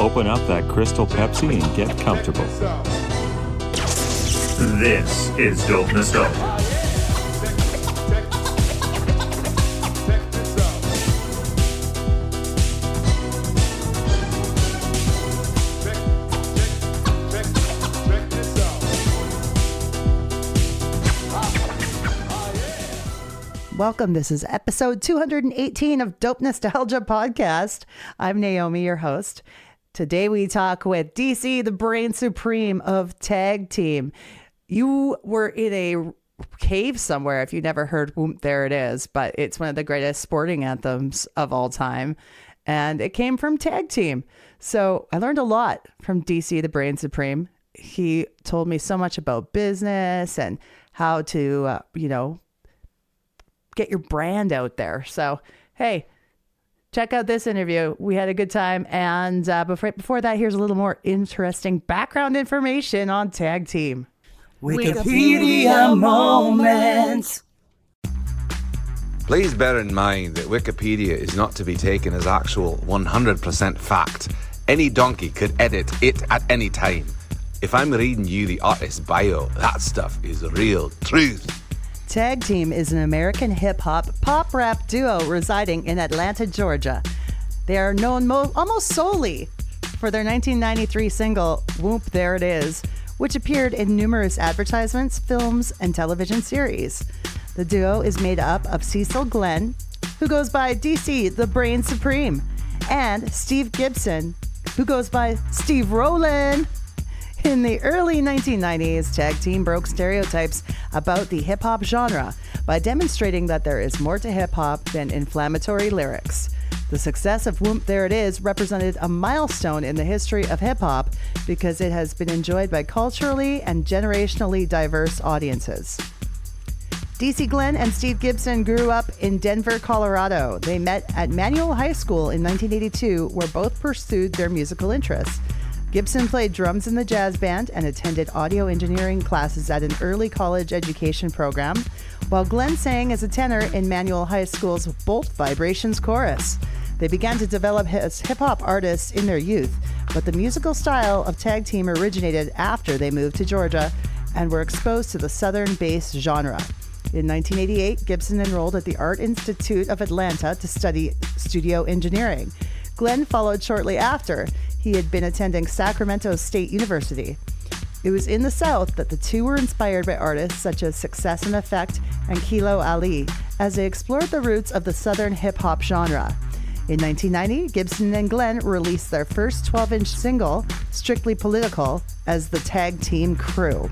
open up that Crystal Pepsi and get comfortable. This is Dope Nostalgia. Welcome. This is episode 218 of Dope Nostalgia Podcast. I'm Naomi, your host. Today we talk with DC, the brain supreme of Tag Team. You were in a cave somewhere if you never heard Whoomp, There It Is, but it's one of the greatest sporting anthems of all time. And it came from Tag Team. So I learned a lot from DC, the brain supreme. He told me so much about business and how to, get your brand out there. So, hey, check out this interview. We had a good time. And before that, here's a little more interesting background information on Tag Team. Wikipedia moments. Please bear in mind that Wikipedia is not to be taken as actual 100% fact. Any donkey could edit it at any time. If I'm reading you the artist's bio, that stuff is real truth. Tag Team is an American hip-hop pop rap duo residing in Atlanta, Georgia. They are known almost solely for their 1993 single, Whoomp, There It Is, which appeared in numerous advertisements, films, and television series. The duo is made up of Cecil Glenn, who goes by DC, the Brain Supreme, and Steve Gibson, who goes by Steve Rowland. In the early 1990s, Tag Team broke stereotypes about the hip-hop genre by demonstrating that there is more to hip-hop than inflammatory lyrics. The success of Whoomp, There It Is represented a milestone in the history of hip-hop because it has been enjoyed by culturally and generationally diverse audiences. DC Glenn and Steve Gibson grew up in Denver, Colorado. They met at Manual High School in 1982, where both pursued their musical interests. Gibson played drums in the jazz band and attended audio engineering classes at an early college education program, while Glenn sang as a tenor in Manual High School's Bolt Vibrations chorus. They began to develop as hip-hop artists in their youth, but the musical style of Tag Team originated after they moved to Georgia and were exposed to the Southern bass genre. In 1988, Gibson enrolled at the Art Institute of Atlanta to study studio engineering. Glenn followed shortly after. He had been attending Sacramento State University. It was in the South that the two were inspired by artists such as Success and Effect and Kilo Ali as they explored the roots of the Southern hip-hop genre. In 1990, Gibson and Glenn released their first 12-inch single, Strictly Political, as the Tag Team Crew.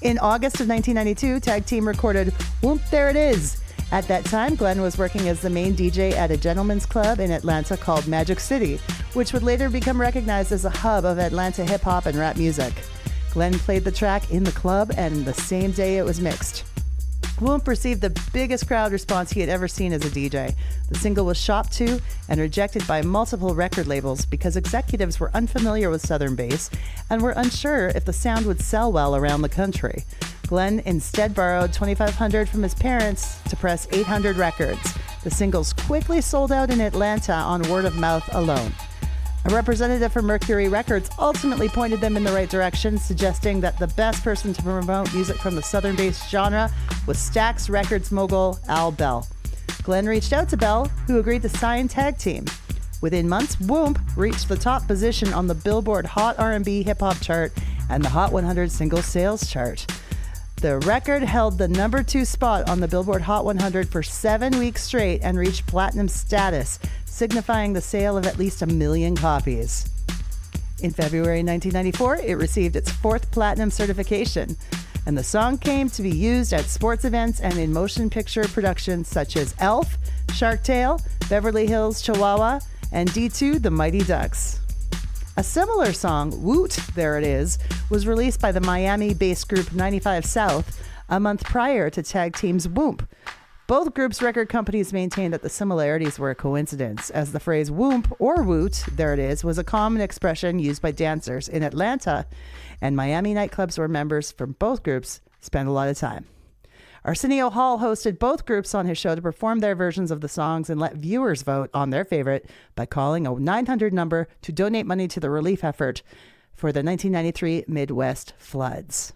In August of 1992, Tag Team recorded Whoomp, There It Is. At that time, Glenn was working as the main DJ at a gentleman's club in Atlanta called Magic City, which would later become recognized as a hub of Atlanta hip-hop and rap music. Glenn played the track in the club, and the same day it was mixed. Whoomp received the biggest crowd response he had ever seen as a DJ. The single was shopped to and rejected by multiple record labels because executives were unfamiliar with Southern bass and were unsure if the sound would sell well around the country. Glenn instead borrowed $2,500 from his parents to press 800 records. The singles quickly sold out in Atlanta on word of mouth alone. A representative from Mercury Records ultimately pointed them in the right direction, suggesting that the best person to promote music from the Southern bass genre was Stax Records mogul Al Bell. Glenn reached out to Bell, who agreed to sign Tag Team. Within months, Whoomp reached the top position on the Billboard Hot R&B Hip Hop chart and the Hot 100 Single Sales chart. The record held the number 2 spot on the Billboard Hot 100 for 7 weeks straight and reached platinum status, signifying the sale of at least 1 million copies. In February 1994, it received its 4th platinum certification, and the song came to be used at sports events and in motion picture productions such as Elf, Shark Tale, Beverly Hills Chihuahua, and D2 The Mighty Ducks. A similar song, Woot, There It Is, was released by the Miami-based group 95 South a month prior to Tag Team's Whoomp. Both groups' record companies maintained that the similarities were a coincidence, as the phrase Whoomp or Woot, There It Is, was a common expression used by dancers in Atlanta, and Miami nightclubs where members from both groups spent a lot of time. Arsenio Hall hosted both groups on his show to perform their versions of the songs and let viewers vote on their favorite by calling a 900 number to donate money to the relief effort for the 1993 Midwest floods.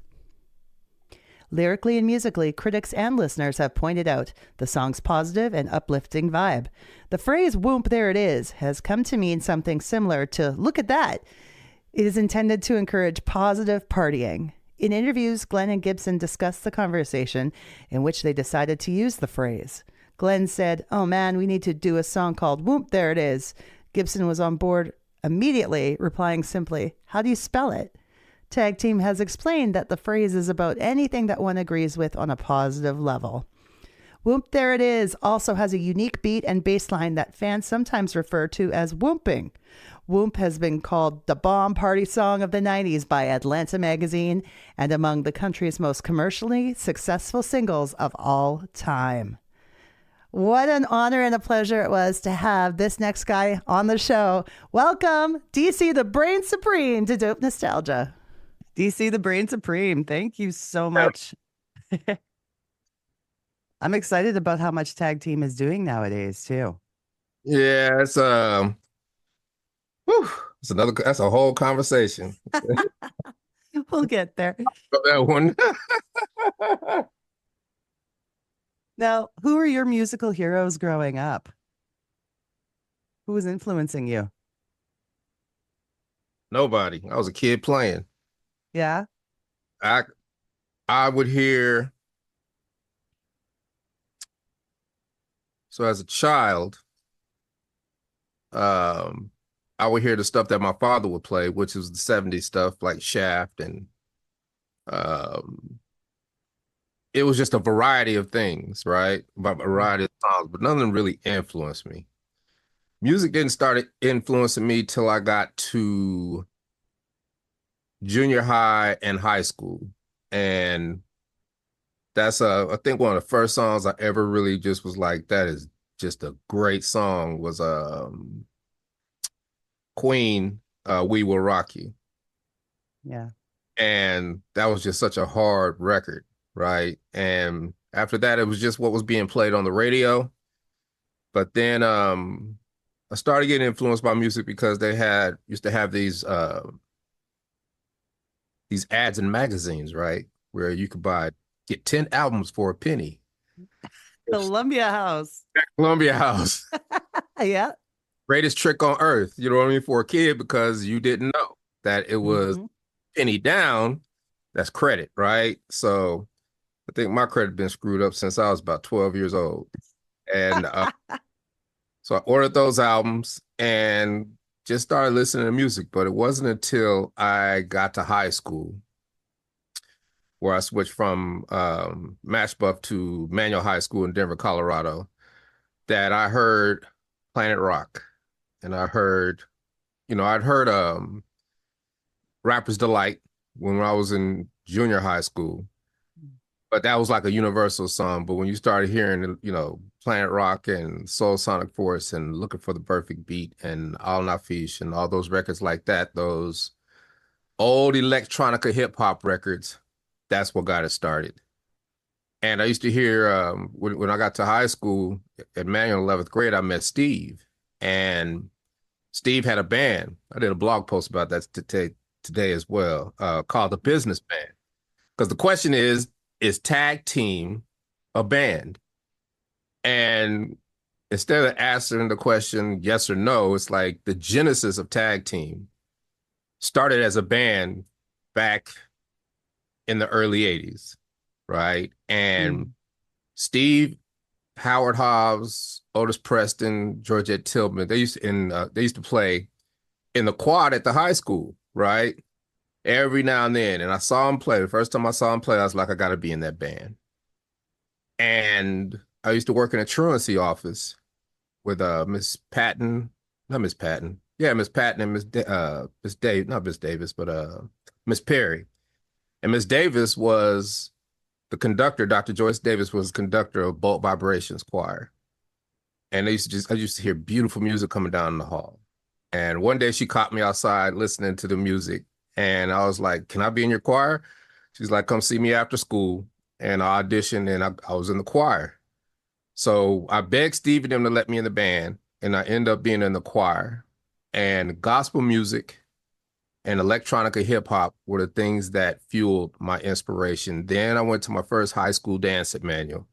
Lyrically and musically, critics and listeners have pointed out the song's positive and uplifting vibe. The phrase "Whoomp, there it is" has come to mean something similar to "look at that." It is intended to encourage positive partying. In interviews, Glenn and Gibson discussed the conversation in which they decided to use the phrase. Glenn said, "Oh man, we need to do a song called Whoomp, there it is." Gibson was on board immediately, replying simply, "How do you spell it?" Tag Team has explained that the phrase is about anything that one agrees with on a positive level. Whoomp, there it is also has a unique beat and bass line that fans sometimes refer to as whoomping. Whoomp has been called the bomb party song of the 90s by Atlanta Magazine and among the country's most commercially successful singles of all time. What an honor and a pleasure it was to have this next guy on the show. Welcome, DC the Brain Supreme, to Dope Nostalgia. DC the Brain Supreme, thank you so much. I'm excited about how much Tag Team is doing nowadays too. Yeah, it's that's a whole conversation. We'll get there. That one. Now, who are your musical heroes growing up? Who was influencing you? Nobody. I was a kid playing. Yeah. I would hear. So as a child, I would hear the stuff that my father would play, which was the 70s stuff like Shaft, and it was just a variety of things, right? A variety of songs, but none of them really influenced me. Music didn't start influencing me till I got to junior high and high school. And that's I think one of the first songs I ever really just was like, that is just a great song, was Queen, We Will Rock You. Yeah. And that was just such a hard record, right? And after that, it was just what was being played on the radio. But then I started getting influenced by music because they used to have these ads in magazines, right? Where you could get 10 albums for a penny. Columbia House. Columbia House. Yeah. Greatest trick on earth, you know what I mean, for a kid, because you didn't know that it was penny down. That's credit, right? So I think my credit been screwed up since I was about 12 years old. And so I ordered those albums and just started listening to music. But it wasn't until I got to high school where I switched from Matchbuff to Manual High School in Denver, Colorado, that I heard Planet Rock. And I heard, I'd heard Rapper's Delight when I was in junior high school. But that was like a universal song. But when you started hearing, Planet Rock and Soul Sonic Force and Looking for the Perfect Beat and Al Nafish and all those records like that, those old electronica hip hop records, that's what got it started. And I used to hear, when I got to high school at Manual 11th grade, I met Steve. And Steve had a band. I did a blog post about that today as well, called The Business Band. Because the question is Tag Team a band? And instead of answering the question yes or no, it's like the genesis of Tag Team started as a band back in the early 80s, right? And Steve, Howard Hobbs, Otis Preston, Georgette Tillman, they used to play in the quad at the high school, right? Every now and then. And I saw him play. The first time I saw him play, I was like, I got to be in that band. And I used to work in a truancy office with Miss Patton, not Miss Patton. Yeah, Miss Patton and Miss Davis, but Miss Perry. And Miss Davis was the conductor. Dr. Joyce Davis was the conductor of Bolt Vibrations Choir. And I used to hear beautiful music coming down the hall. And one day she caught me outside listening to the music. And I was like, can I be in your choir? She's like, come see me after school. and I auditioned, and I was in the choir. So I begged Steve and them to let me in the band, and I ended up being in the choir. And gospel music and electronica hip hop were the things that fueled my inspiration. Then I went to my first high school dance at Manual,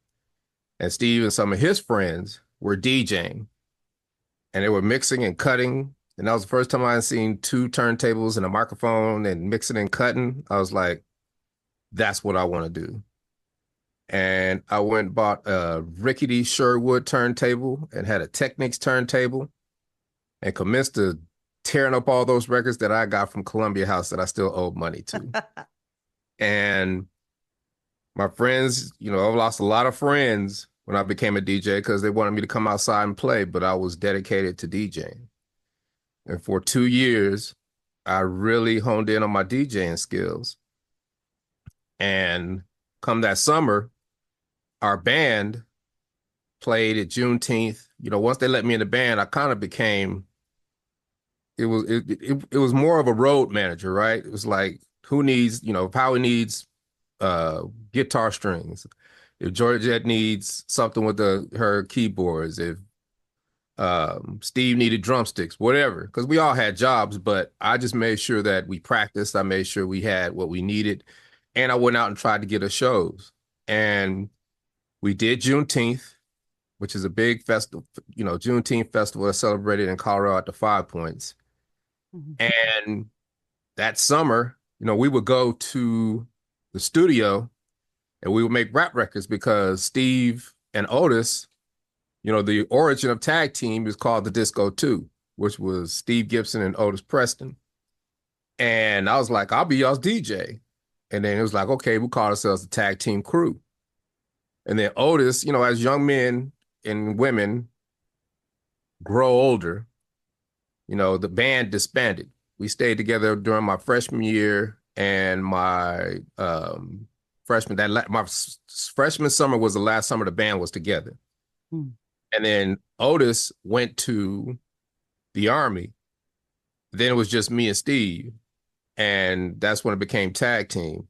and Steve and some of his friends were DJing, and they were mixing and cutting. And that was the first time I had seen two turntables and a microphone and mixing and cutting. I was like, that's what I want to do. And I went and bought a rickety Sherwood turntable and had a Technics turntable and commenced to tearing up all those records that I got from Columbia House that I still owed money to. And my friends, you know, I lost a lot of friends when I became a DJ because they wanted me to come outside and play, but I was dedicated to DJing. And for 2 years, I really honed in on my DJing skills. And come that summer, our band played at Juneteenth. You know, once they let me in the band, I kind of became, it was more of a road manager, right? It was like, who needs, you know, Howie needs guitar strings. If Georgette needs something with her keyboards, if Steve needed drumsticks, whatever, because we all had jobs, but I just made sure that we practiced. I made sure we had what we needed. And I went out and tried to get us shows. And we did Juneteenth, which is a big festival, you know, Juneteenth festival that's celebrated in Colorado at the Five Points. And that summer, you know, we would go to the studio and we would make rap records because Steve and Otis, you know, the origin of tag team is called the Disco 2, which was Steve Gibson and Otis Preston. And I was like, I'll be y'all's DJ. And then it was like, okay, we'll call ourselves the tag team crew. And then Otis, you know, as young men and women grow older, you know, the band disbanded. We stayed together during my freshman year and my my freshman summer was the last summer the band was together. And then Otis went to the Army. Then it was just me and Steve. And that's when it became tag team.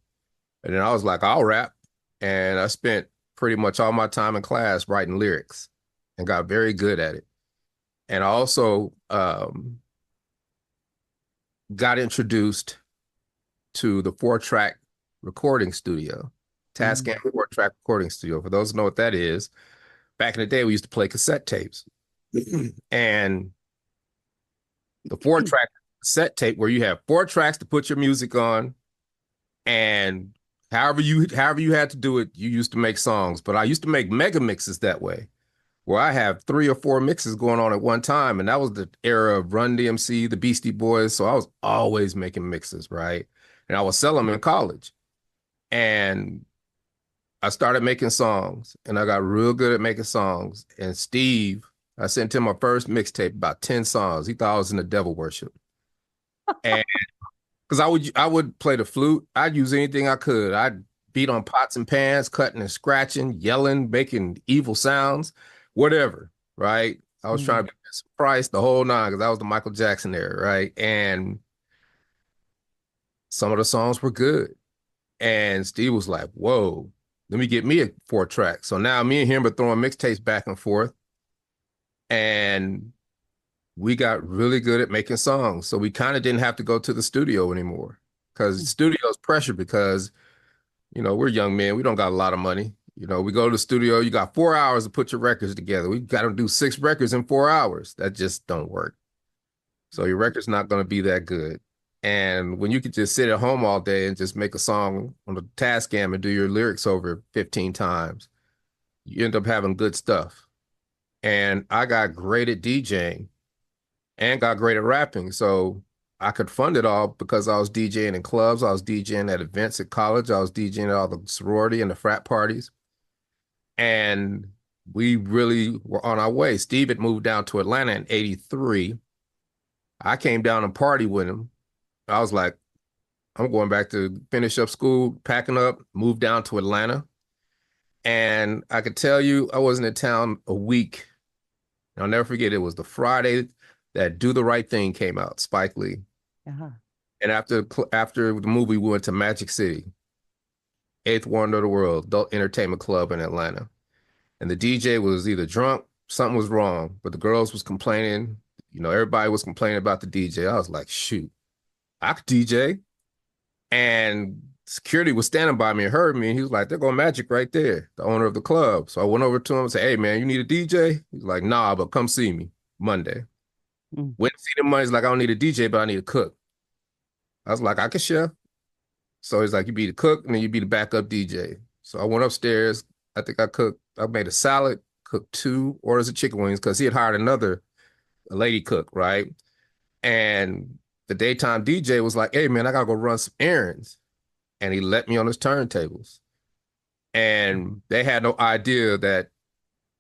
And then I was like, I'll rap. And I spent pretty much all my time in class writing lyrics and got very good at it. And I also got introduced to the 4-track recording studio, Tascam 4-track recording studio. For those who know what that is, back in the day, we used to play cassette tapes. And the 4-track cassette tape where you have 4 tracks to put your music on, and however you had to do it, you used to make songs. But I used to make mega mixes that way, where I have 3 or 4 mixes going on at one time. And that was the era of Run DMC, the Beastie Boys. So I was always making mixes, right? And I would sell them in college. And I started making songs, and I got real good at making songs. And Steve, I sent him my first mixtape, about 10 songs. He thought I was in the devil worship. And because I would play the flute. I'd use anything I could. I'd beat on pots and pans, cutting and scratching, yelling, making evil sounds, whatever, right? I was trying to be Price the whole nine because I was the Michael Jackson era, right? And some of the songs were good. And Steve was like, whoa, let me get me a 4-track. So now me and him are throwing mixtapes back and forth. And we got really good at making songs. So we kind of didn't have to go to the studio anymore because the studio's pressure because, you know, we're young men. We don't got a lot of money. You know, we go to the studio, you got 4 hours to put your records together. We got to do 6 records in 4 hours. That just don't work. So your record's not going to be that good. And when you could just sit at home all day and just make a song on the Tascam and do your lyrics over 15 times, you end up having good stuff. And I got great at DJing and got great at rapping. So I could fund it all because I was DJing in clubs. I was DJing at events at college. I was DJing at all the sorority and the frat parties. And we really were on our way. Steve had moved down to Atlanta in '83. I came down and party with him. I was like, I'm going back to finish up school, packing up, moved down to Atlanta. And I could tell you I wasn't in town a week. I'll never forget, it was the Friday that Do the Right Thing came out, Spike Lee. And after the movie, we went to Magic City. eighth wonder of the world, adult entertainment club in Atlanta. And the DJ was either drunk, something was wrong, but the girls was complaining. Everybody was complaining about the DJ. I was like, shoot, I could DJ. And security was standing by me and heard me. And he was like, they're going Magic right there, the owner of the club. So I went over to him and said, hey, man, you need a DJ? He's like, nah, but come see me Monday. Went to see him Monday. He's like, I don't need a DJ, but I need a cook. I was like, I can chef. So he's like, you be the cook and then you be the backup DJ. So I went upstairs. I think I made a salad, cooked 2 orders of chicken wings because he had hired a lady cook, right? And the daytime DJ was like, hey, man, I got to go run some errands. And he let me on his turntables. And they had no idea that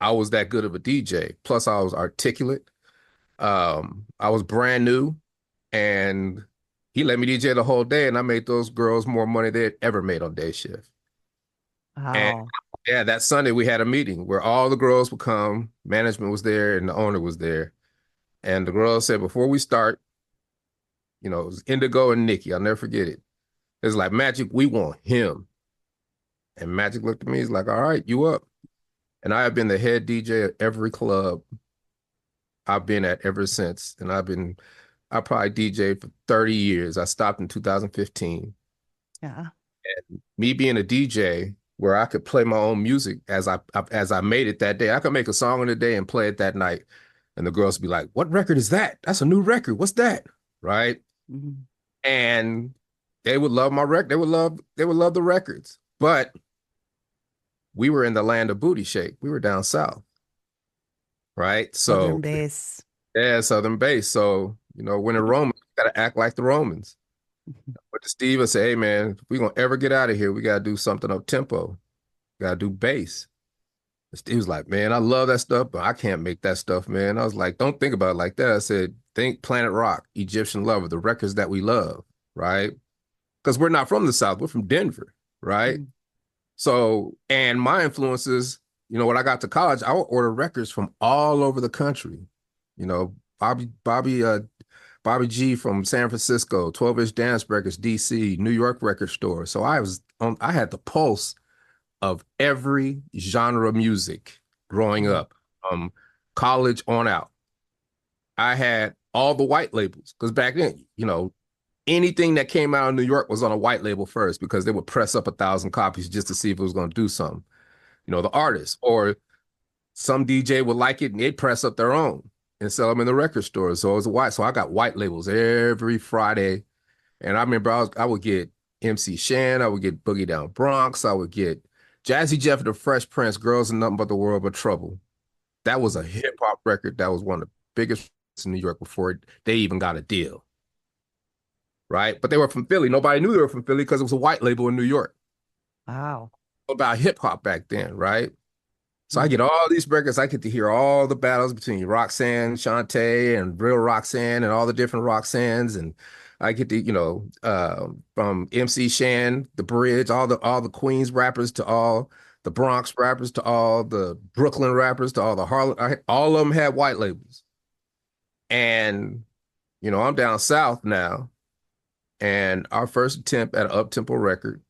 I was that good of a DJ. Plus, I was articulate. I was brand new. And he let me DJ the whole day. And I made those girls more money they had ever made on day shift. Wow. And yeah, that Sunday we had a meeting where all the girls would come. Management was there and the owner was there. And the girls said, before we start, it was Indigo and Nikki. I'll never forget it. It's like, Magic, we want him. And Magic looked at me. He's like, all right, you up. And I have been the head DJ at every club I've been at ever since. And I probably DJed for 30 years. I stopped in 2015. Yeah. And me being a DJ where I could play my own music as I made it that day. I could make a song in a day and play it that night. And the girls would be like, what record is that? That's a new record. What's that? Right? Mm-hmm. And they would love my record. They would love the records. But we were in the land of booty shake. We were down south. Right? So Southern bass. Yeah, Southern bass. So, when in Rome, you gotta act like the Romans. But to Steve, I say, hey man, if we're gonna ever get out of here, we gotta do something up tempo. Gotta do bass. And Steve was like, man, I love that stuff, but I can't make that stuff, man. I was like, don't think about it like that. I said, think Planet Rock, Egyptian Lover, the records that we love, right? Because we're not from the South, we're from Denver, right? Mm-hmm. So, and my influences, when I got to college, I would order records from all over the country. Bobby G from San Francisco, 12-inch dance records, DC, New York record store. So I had the pulse of every genre of music growing up, college on out. I had all the white labels because back then, anything that came out of New York was on a white label first because they would press up 1,000 copies just to see if it was going to do something. The artist or some DJ would like it and they'd press up their own and sell them in the record store. So it was white. So I got white labels every Friday. And I remember I would get MC Shan, I would get Boogie Down Bronx, I would get Jazzy Jeff and the Fresh Prince, Girls and Nothing But the World But Trouble. That was a hip hop record. That was one of the biggest in New York before they even got a deal. Right? But they were from Philly. Nobody knew they were from Philly because it was a white label in New York. Wow. About hip hop back then, right? So I get all these records. I get to hear all the battles between Roxanne, Shantae, and Real Roxanne, and all the different Roxannes. And I get to, from MC Shan, The Bridge, all the Queens rappers to all the Bronx rappers to all the Brooklyn rappers to all the Harlem. All of them had white labels. And, I'm down south now. And our first attempt at an up-tempo record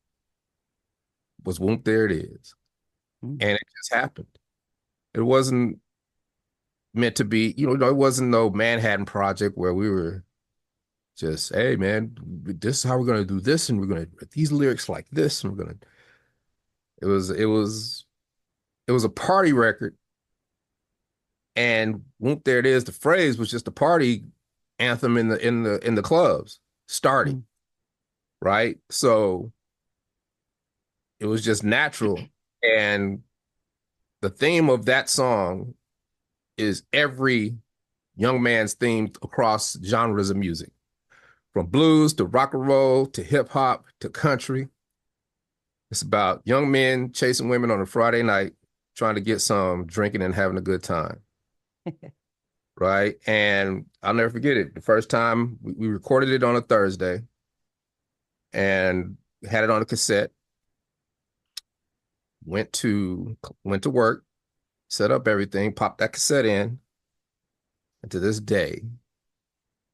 was Whoomp, There It Is. And it just happened. It wasn't meant to be, it wasn't no Manhattan Project where we were just, hey man, this is how we're going to do this. And we're going to write these lyrics like this. And we're going to, it was a party record. And Whoomp, There It Is, the phrase was just a party anthem in the clubs starting. Right. So it was just natural. And the theme of that song is every young man's theme across genres of music, from blues to rock and roll to hip hop to country. It's about young men chasing women on a Friday night, trying to get some, drinking and having a good time. Right. And I'll never forget it. The first time we recorded it on a Thursday and had it on a cassette. Went to work, set up everything, popped that cassette in. And to this day,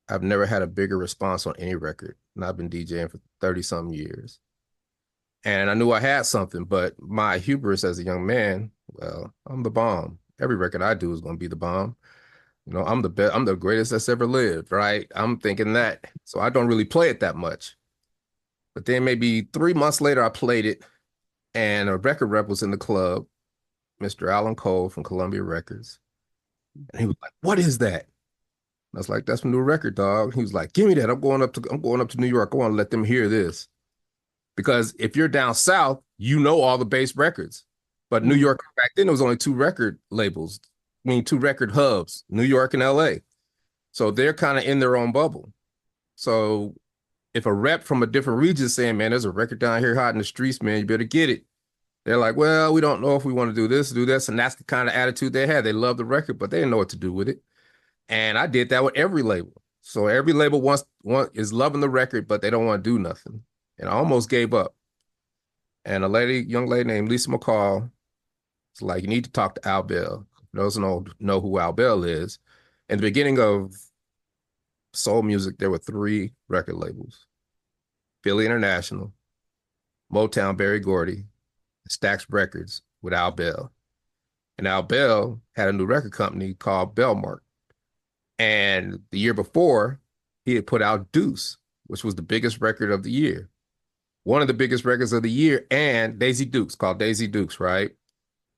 I've never had a bigger response on any record. And I've been DJing for 30-something years. And I knew I had something, but my hubris as a young man, well, I'm the bomb. Every record I do is going to be the bomb. You know, I'm the best, I'm the greatest that's ever lived, right? I'm thinking that. So I don't really play it that much. But then maybe 3 months later, I played it, and a record rep was in the club, Mr. Alan Cole from Columbia Records. And he was like, "What is that?" I was like, "That's my new record, dog." He was like, "Give me that. I'm going up to New York. I want to let them hear this." Because if you're down south, you know all the bass records. But New York, back then, there was only two record labels. I mean, two record hubs, New York and LA. So they're kind of in their own bubble. So if a rep from a different region is saying, "Man, there's a record down here hot in the streets, man, you better get it." They're like, "Well, we don't know if we want to do this, do this." And that's the kind of attitude they had. They loved the record, but they didn't know what to do with it. And I did that with every label. So every label is loving the record, but they don't want to do nothing. And I almost gave up. And young lady named Lisa McCall, it's like, "You need to talk to Al Bell." Those who know who Al Bell is. In the beginning of soul music, there were 3 record labels: Philly International, Motown, Berry Gordy, Stax Records with Al Bell. And Al Bell had a new record company called Bellmark. And the year before, he had put out Deuce, which was the biggest record of the year. One of the biggest records of the year, and Daisy Dukes, called Daisy Dukes, right?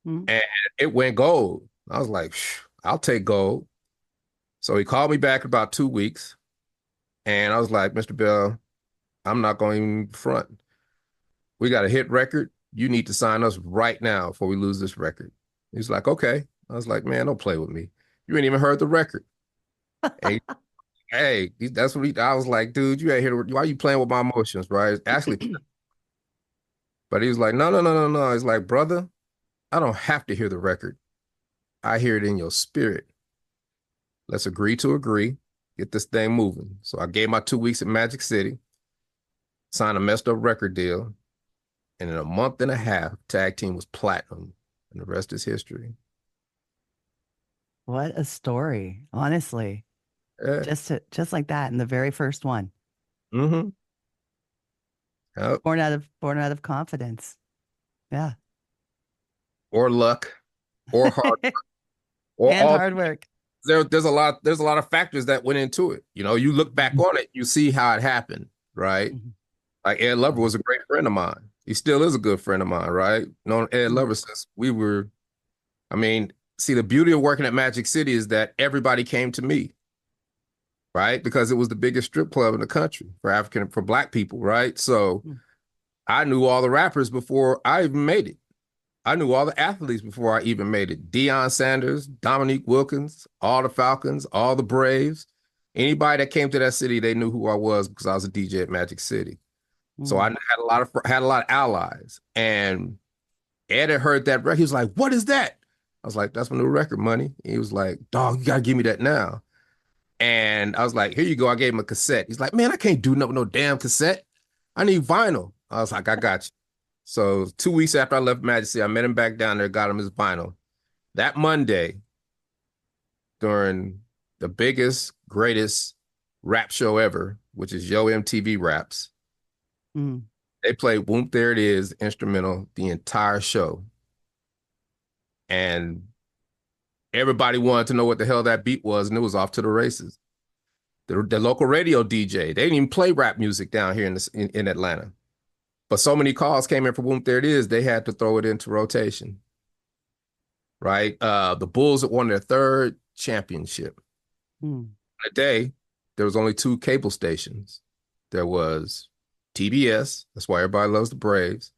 Mm-hmm. And it went gold. I was like, I'll take gold. So he called me back in about 2 weeks. And I was like, "Mr. Bell, I'm not going to front. We got a hit record. You need to sign us right now before we lose this record." He's like, "Okay." I was like, "Man, don't play with me. You ain't even heard the record." Hey, hey, that's what I was like, "Dude, you ain't here. Why are you playing with my emotions, right?" Actually, but he was like, "No, no, no, no, no." He's like, "Brother, I don't have to hear the record. I hear it in your spirit. Let's agree to agree, get this thing moving." So I gave my 2 weeks at Magic City, signed a messed up record deal, and in a month and a half, Tag Team was platinum, and the rest is history. What a story, honestly. Yeah. Just like that in the very first one. Mm-hmm. Yep. Born out of confidence. Yeah. Or luck, or hard, or And all. hard work. There's a lot of factors that went into it. You know, you look back on it, you see how it happened, right? Mhm. Like Ed Lover was a great friend of mine. He still is a good friend of mine, right? Known Ed Lover since we were. I mean, see, the beauty of working at Magic City is that everybody came to me, right? Because it was the biggest strip club in the country for Black people, right? So I knew all the rappers before I even made it. I knew all the athletes before I even made it. Deion Sanders, Dominique Wilkins, all the Falcons, all the Braves. Anybody that came to that city, they knew who I was because I was a DJ at Magic City. So I had a lot of allies. And Ed had heard that record. He was like, "What is that?" I was like, "That's my new record, Money." He was like, "Dog, you gotta give me that now." And I was like, "Here you go." I gave him a cassette. He's like, "Man, I can't do no damn cassette. I need vinyl." I was like, "I got you." So 2 weeks after I left Majesty, I met him back down there, got him his vinyl. That Monday, during the biggest, greatest rap show ever, which is Yo MTV Raps, they played Whoomp, There It Is, instrumental, the entire show. And everybody wanted to know what the hell that beat was, and it was off to the races. The local radio DJ, they didn't even play rap music down here in Atlanta. But so many calls came in for Whoomp, There It Is, they had to throw it into rotation. Right? The Bulls had won their 3rd championship. On a day, there was only 2 cable stations. There was TBS, that's why everybody loves the Braves,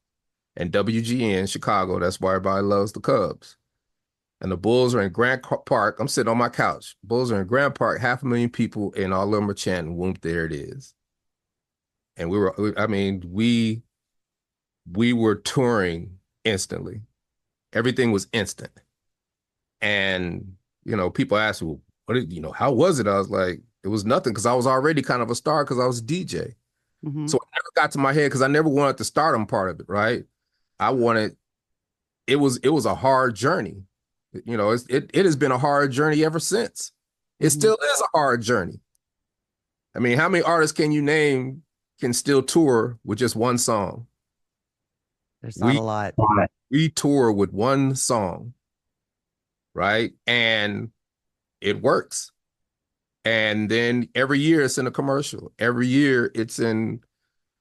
and WGN, Chicago, that's why everybody loves the Cubs. And the Bulls are in Grant Park. I'm sitting on my couch. Bulls are in Grant Park, 500,000 people, and all of them are chanting, "Whoomp, There It Is." And we were touring instantly. Everything was instant. And, people asked, "Well, how was it?" I was like, it was nothing, because I was already kind of a star because I was a DJ. So it never got to my head because I never wanted the stardom part of it, right? It was a hard journey. It has been a hard journey ever since. It still is a hard journey. I mean, how many artists can you name can still tour with just one song? There's not We a lot. we tour with one song, right? And it works. And then every year it's in a commercial. Every year it's in,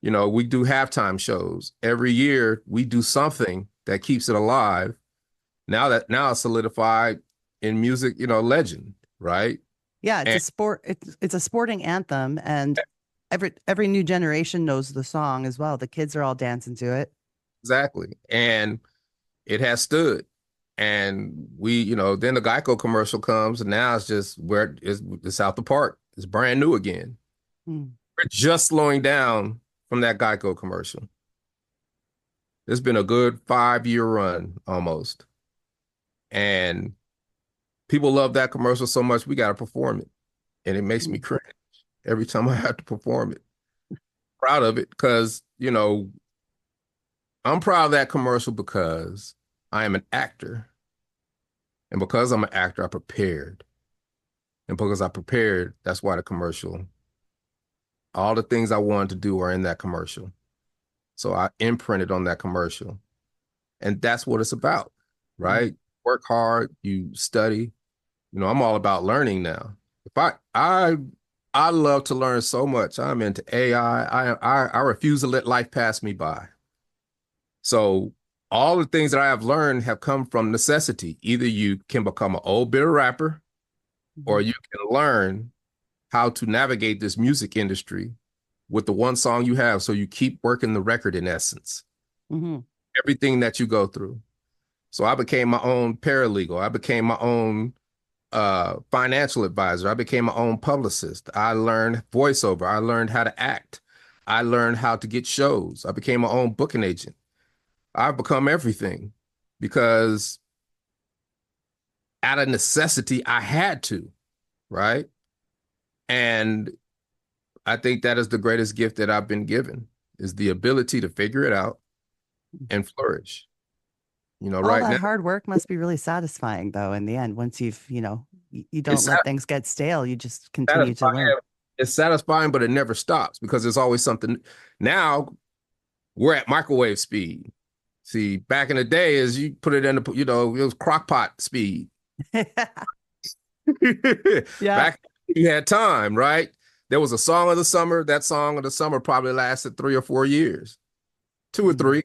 we do halftime shows. Every year we do something that keeps it alive. Now it's solidified in music, legend, right? Yeah, it's And a sport. It's a sporting anthem, and every new generation knows the song as well. The kids are all dancing to it. exactly. And it has stood. And then the Geico commercial comes, and now it's just where it's out the park. It's brand new again. Hmm. We're just slowing down from that Geico commercial. It's been a good 5-year run almost. And people love that commercial so much, we got to perform it. And it makes me cringe every time I have to perform it. Proud of it because, I'm proud of that commercial because I am an actor. And because I'm an actor, I prepared. And because I prepared, that's why the commercial, all the things I wanted to do are in that commercial. So I imprinted on that commercial. And that's what it's about, right? Work hard, you study. I'm all about learning now. I love to learn so much. I'm into AI. I refuse to let life pass me by. So all the things that I have learned have come from necessity. Either you can become an old bitter rapper, or you can learn how to navigate this music industry with the one song you have. So you keep working the record in essence. Mm-hmm. Everything that you go through. So I became my own paralegal. I became my own financial advisor. I became my own publicist. I learned voiceover. I learned how to act. I learned how to get shows. I became my own booking agent. I've become everything because out of necessity, I had to, right? And I think that is the greatest gift that I've been given, is the ability to figure it out and flourish. All right that now, hard work must be really satisfying, though. In the end, once you've, you don't it's let things get stale. You just continue to satisfying. learn. It's satisfying, but it never stops because there's always something. Now we're at microwave speed. See, back in the day, as you put it in the, it was crock pot speed. Yeah. Back you had time, right? There was a song of the summer. That song of the summer probably lasted 3 or 4 years, 2 or 3.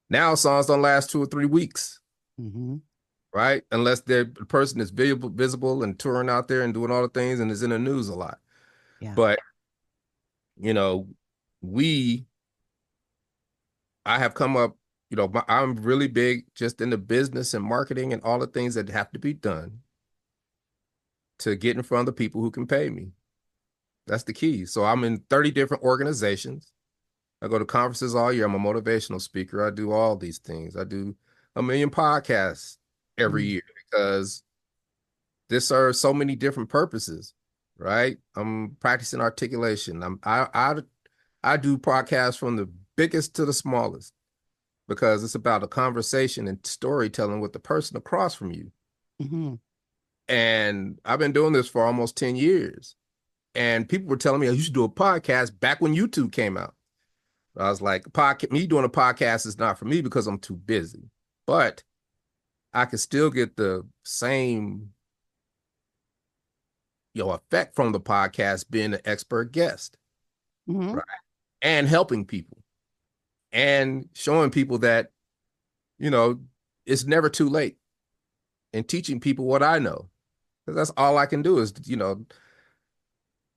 Now songs don't last 2 or 3 weeks, right? Unless the person is visible and touring out there and doing all the things and is in the news a lot. Yeah. But I have come up. I'm really big just in the business and marketing and all the things that have to be done to get in front of the people who can pay me. That's the key. So I'm in 30 different organizations. I go to conferences all year. I'm a motivational speaker. I do all these things. I do 1 million podcasts every year because this serves so many different purposes, right? I'm practicing articulation. I do podcasts from the biggest to the smallest because it's about a conversation and storytelling with the person across from you. And I've been doing this for almost 10 years. And people were telling me, you should do a podcast back when YouTube came out. I was like, me doing a podcast is not for me because I'm too busy. But I can still get the same effect from the podcast being an expert guest, right? And helping people and showing people that, it's never too late, and teaching people what I know. Because that's all I can do is,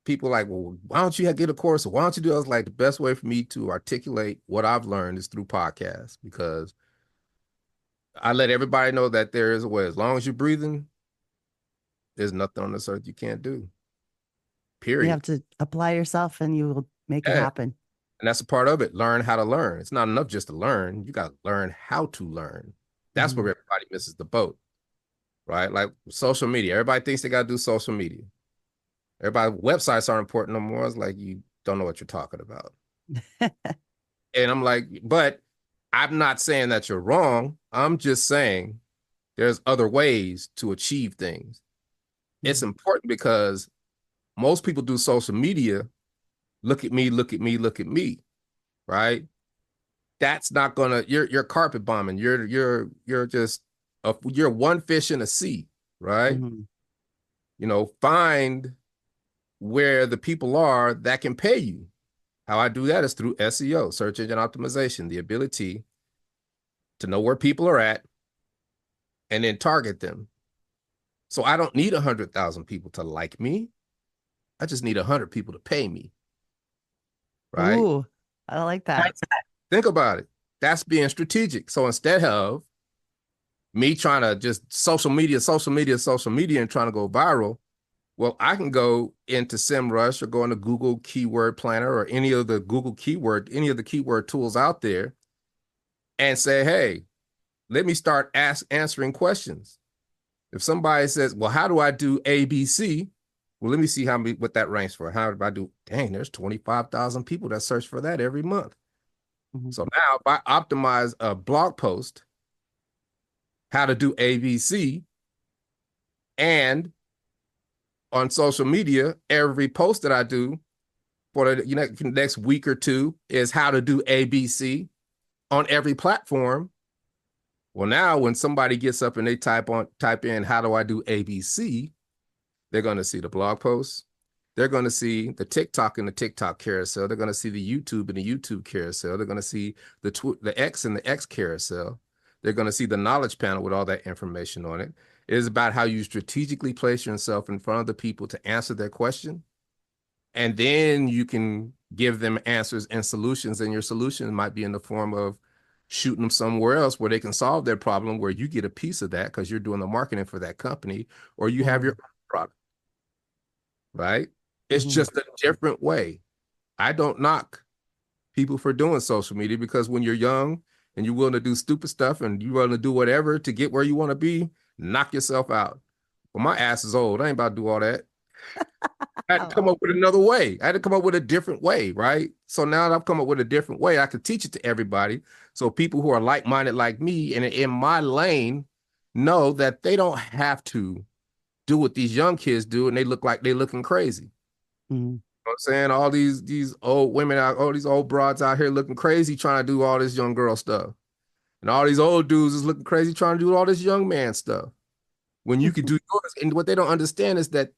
people like, well, why don't you get a course? Why don't you do? I was like, the best way for me to articulate what I've learned is through podcasts, because I let everybody know that there is a way. As long as you're breathing, there's nothing on this earth you can't do. Period. You have to apply yourself and you will make it happen. And that's a part of it. Learn how to learn. It's not enough just to learn. You got to learn how to learn. That's where everybody misses the boat, right? Like social media. Everybody thinks they got to do social media. Everybody, websites aren't important no more. It's like, you don't know what you're talking about. And I'm like, but I'm not saying that you're wrong. I'm just saying there's other ways to achieve things. It's important because most people do social media. Look at me, look at me, look at me, right? that's not gonna, you're carpet bombing. You're just you're one fish in a sea, right? Mm-hmm. You know, find where the people are that can pay you. How I do that is through SEO, search engine optimization, the ability to know where people are at and then target them. So I don't need 100,000 people to like me. I just need 100 people to pay me. Right? Ooh, I like that. Think about it. That's being strategic. So instead of me trying to just social media, and trying to go viral, well, I can go into SEMrush or go into Google Keyword Planner or any of the keyword tools out there and say, hey, let me start answering questions. If somebody says, well, how do I do ABC? Well, let me see what that ranks for. How do I do? Dang, there's 25,000 people that search for that every month. Mm-hmm. So now if I optimize a blog post, how to do ABC, and on social media, every post that I do for the next week or two is how to do ABC on every platform. Well, now when somebody gets up and they type in how do I do ABC, they're going to see the blog posts. They're going to see the TikTok and the TikTok carousel. They're going to see the YouTube and the YouTube carousel. They're going to see the X and the X carousel. They're going to see the knowledge panel with all that information on it. It is about how you strategically place yourself in front of the people to answer their question. And then you can give them answers and solutions. And your solution might be in the form of shooting them somewhere else where they can solve their problem, where you get a piece of that because you're doing the marketing for that company, or you have your own product, right? It's just a different way. I don't knock people for doing social media, because when you're young and you're willing to do stupid stuff and you're willing to do whatever to get where you want to be, knock yourself out. Well, my ass is old. I ain't about to do all that. I had to come up with another way. I had to come up with a different way, right? So now that I've come up with a different way, I can teach it to everybody. So people who are like-minded like me and in my lane know that they don't have to do what these young kids do and they look like they're looking crazy. Mm-hmm. You know what I'm saying? All these old women all these old broads out here looking crazy trying to do all this young girl stuff. And all these old dudes is looking crazy trying to do all this young man stuff. When you could do yours. And what they don't understand is that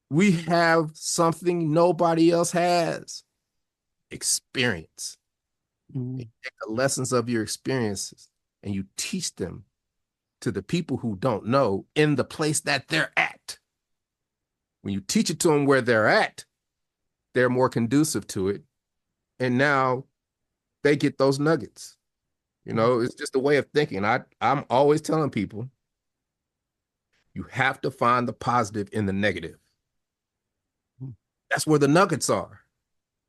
we have something nobody else has: experience. Mm-hmm. You take the lessons of your experiences and you teach them to the people who don't know in the place that they're at. When you teach it to them where they're at, they're more conducive to it. And now they get those nuggets. You know, it's just a way of thinking. I'm always telling people, you have to find the positive in the negative. That's where the nuggets are,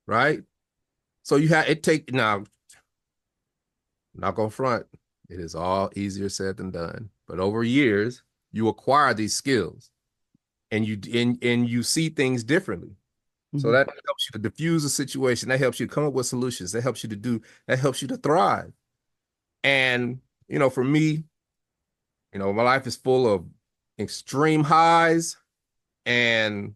right? So now, I'm not gonna front, it is all easier said than done. But over years, you acquire these skills and you see things differently. So that helps you to diffuse a situation. That helps you come up with solutions. That helps you to thrive. And, for me, my life is full of extreme highs and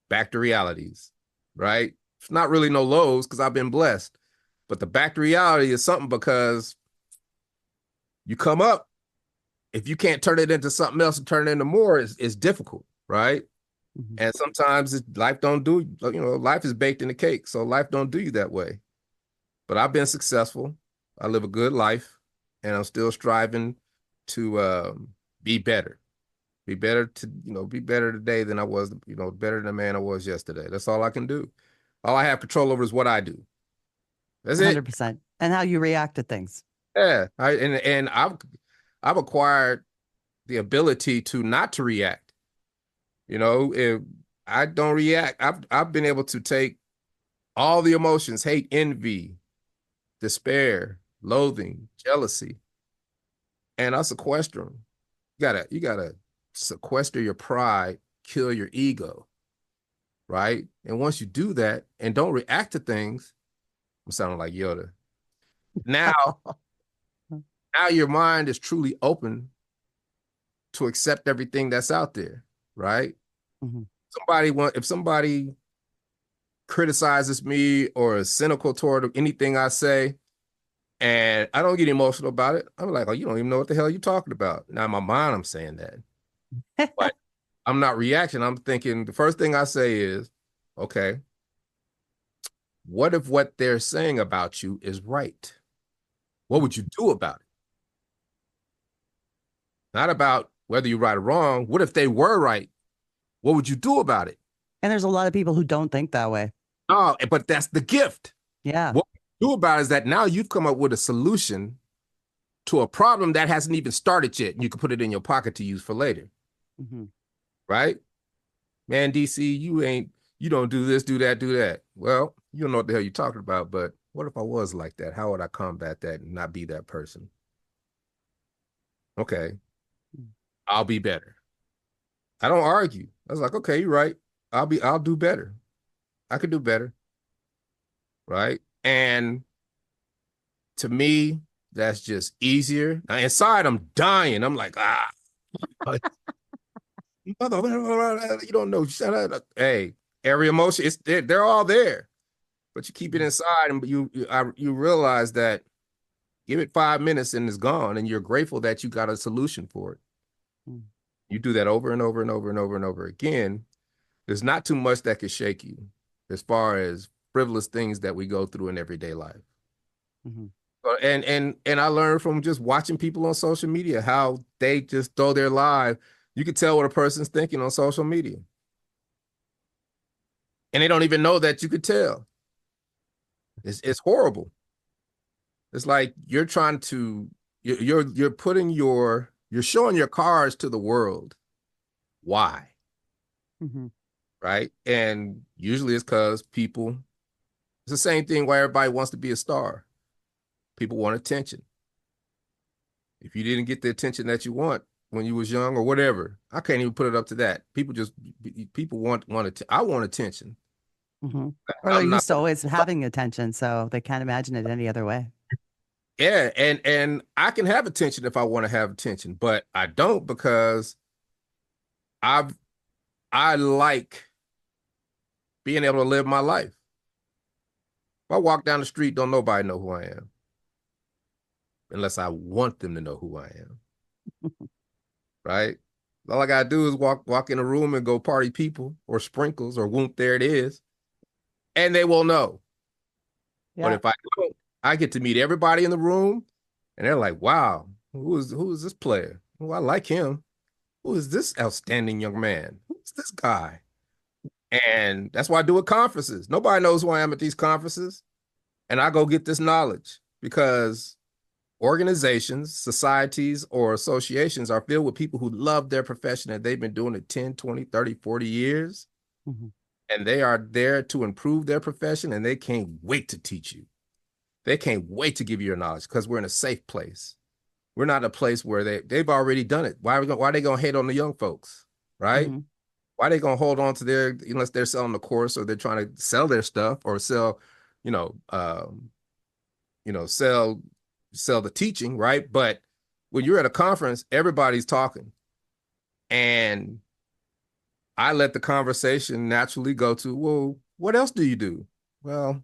back to realities, right? It's not really no lows because I've been blessed. But the back to reality is something, because you come up, if you can't turn it into something else and turn it into more, it's difficult, right? Mm-hmm. And sometimes life don't do, life is baked in the cake. So life don't do you that way. But I've been successful. I live a good life, and I'm still striving to be better. Be better today than I was, better than the man I was yesterday. That's all I can do. All I have control over is what I do. That's 100%. And how you react to things. Yeah. I've acquired the ability to not to react. If I don't react, I've been able to take all the emotions: hate, envy, despair, loathing, jealousy, and I sequester them. You gotta sequester your pride, kill your ego, right? And once you do that and don't react to things, I'm sounding like Yoda. Now your mind is truly open to accept everything that's out there, right? Mm-hmm. If somebody criticizes me or is cynical toward anything I say, and I don't get emotional about it, I'm like, oh, you don't even know what the hell you're talking about. Now in my mind, I'm saying that, but I'm not reacting. I'm thinking the first thing I say is, okay, what if what they're saying about you is right? What would you do about it? Not about whether you're right or wrong. What if they were right? What would you do about it? And there's a lot of people who don't think that way. Oh, but that's the gift. Yeah. What you do about it is that now you've come up with a solution to a problem that hasn't even started yet. And you can put it in your pocket to use for later. Mm-hmm. Right? Man, DC, you don't do this, do that, do that. Well, you don't know what the hell you're talking about, but what if I was like that? How would I combat that and not be that person? Okay, I'll be better. I don't argue. I was like, okay, you're right. I'll do better. I could do better. Right? And to me, that's just easier. Now, inside, I'm dying. I'm like, you don't know. Shut up. Hey, every emotion, they're all there, but you keep it inside, and you realize that give it 5 minutes and it's gone, and you're grateful that you got a solution for it. You do that over and over and over and over and over again. There's not too much that could shake you as far as frivolous things that we go through in everyday life. Mm-hmm. And I learned from just watching people on social media how they just throw their life. You can tell what a person's thinking on social media, and they don't even know that you could tell. It's horrible. It's like you're trying to you're showing your cards to the world. Why? Mm-hmm. Right? And usually it's because it's the same thing why everybody wants to be a star. People want attention. If you didn't get the attention that you want when you was young or whatever, I can't even put it up to that. People want I want attention. Mm-hmm. Or they're used to always having attention, so they can't imagine it any other way. Yeah, and I can have attention if I want to have attention, but I don't because I like being able to live my life. If I walk down the street, don't nobody know who I am. Unless I want them to know who I am. Right? All I gotta do is walk in a room and go party people or sprinkles or Whoomp, there it is. And they will know. Yeah. But if I don't, I get to meet everybody in the room and they're like, wow, who is this player? Oh, I like him. Who is this outstanding young man? Who's this guy? And that's why I do at conferences. Nobody knows who I am at these conferences. And I go get this knowledge because organizations, societies, or associations are filled with people who love their profession and they've been doing it 10, 20, 30, 40 years. Mm-hmm. And they are there to improve their profession and they can't wait to teach you. They can't wait to give you your knowledge because we're in a safe place. We're not a place where they've already done it. Why are they going to hate on the young folks, right? Mm-hmm. Why are they going to hold on to unless they're selling the course or they're trying to sell their stuff or sell, sell the teaching, right? But when you're at a conference, everybody's talking. And I let the conversation naturally go to, well, what else do you do? Well,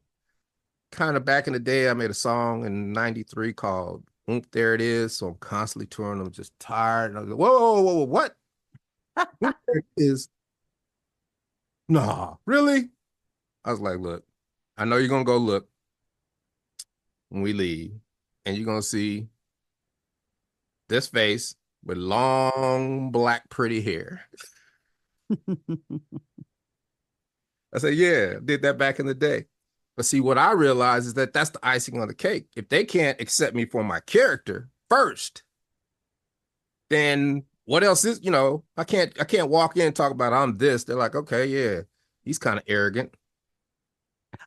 kind of back in the day, I made a song in 93 called Whoomp, There It Is. So I'm constantly touring. I'm just tired. And I go, whoa, what? Whoomp, There It Is. Nah, really? I was like, look, I know you're going to go look when we leave and you're going to see this face with long, black, pretty hair. I said, yeah, I did that back in the day. But see, what I realize is that that's the icing on the cake. If they can't accept me for my character first, then what else is, I can't walk in and talk about I'm this. They're like, okay, yeah, he's kind of arrogant.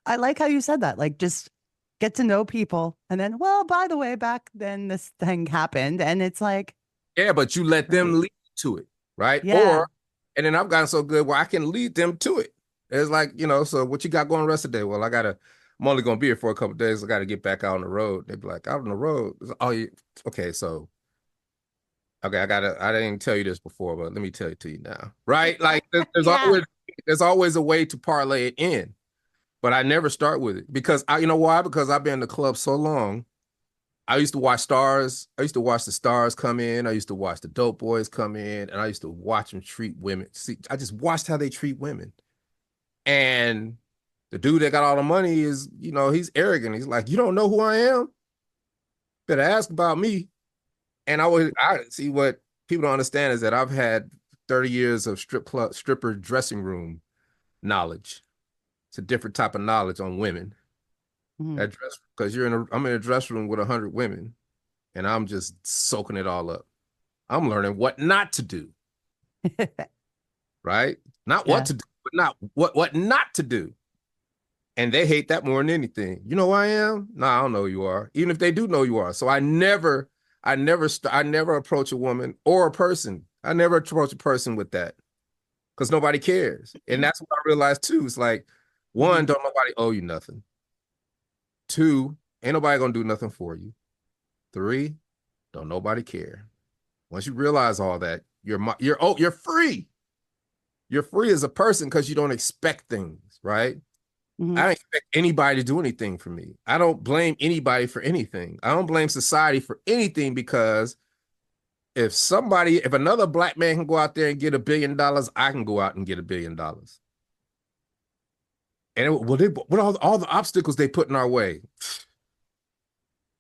I like how you said that. Like, just get to know people. And then, well, by the way, back then this thing happened. And it's like. Yeah, but you let them lead to it, right? Yeah. And then I've gotten so good where I can lead them to it. It's like, so what you got going the rest of the day? Well, I'm only going to be here for a couple of days. I got to get back out on the road. They'd be like, out on the road? Oh, yeah. Okay, so. Okay, I didn't tell you this before, but let me tell it to you now, right? Like there's always a way to parlay it in. but I never start with it because you know why? Because I've been in the club so long. I used to watch stars. I used to watch the stars come in. I used to watch the dope boys come in, and I used to watch them treat women. See, I just watched how they treat women. And the dude that got all the money is, he's arrogant. He's like, you don't know who I am? Better ask about me. And I see what people don't understand is that I've had 30 years of stripper dressing room knowledge. It's a different type of knowledge on women. That dress, because I'm in a dress room with 100 women, and I'm just soaking it all up. I'm learning what not to do. Right? Not what to do, but not what not to do. And they hate that more than anything. You know who I am? No, I don't know who you are. Even if they do know you are. So I never approach a woman or a person. I never approach a person with that because nobody cares. And that's what I realized too. It's like, one, don't nobody owe you nothing. Two, ain't nobody gonna do nothing for you. Three, don't nobody care. Once you realize all that, you're free. You're free as a person because you don't expect things, right? I don't expect anybody to do anything for me. I don't blame anybody for anything. I don't blame society for anything because if another black man can go out there and get $1 billion, I can go out and get $1 billion. And what all the obstacles they put in our way?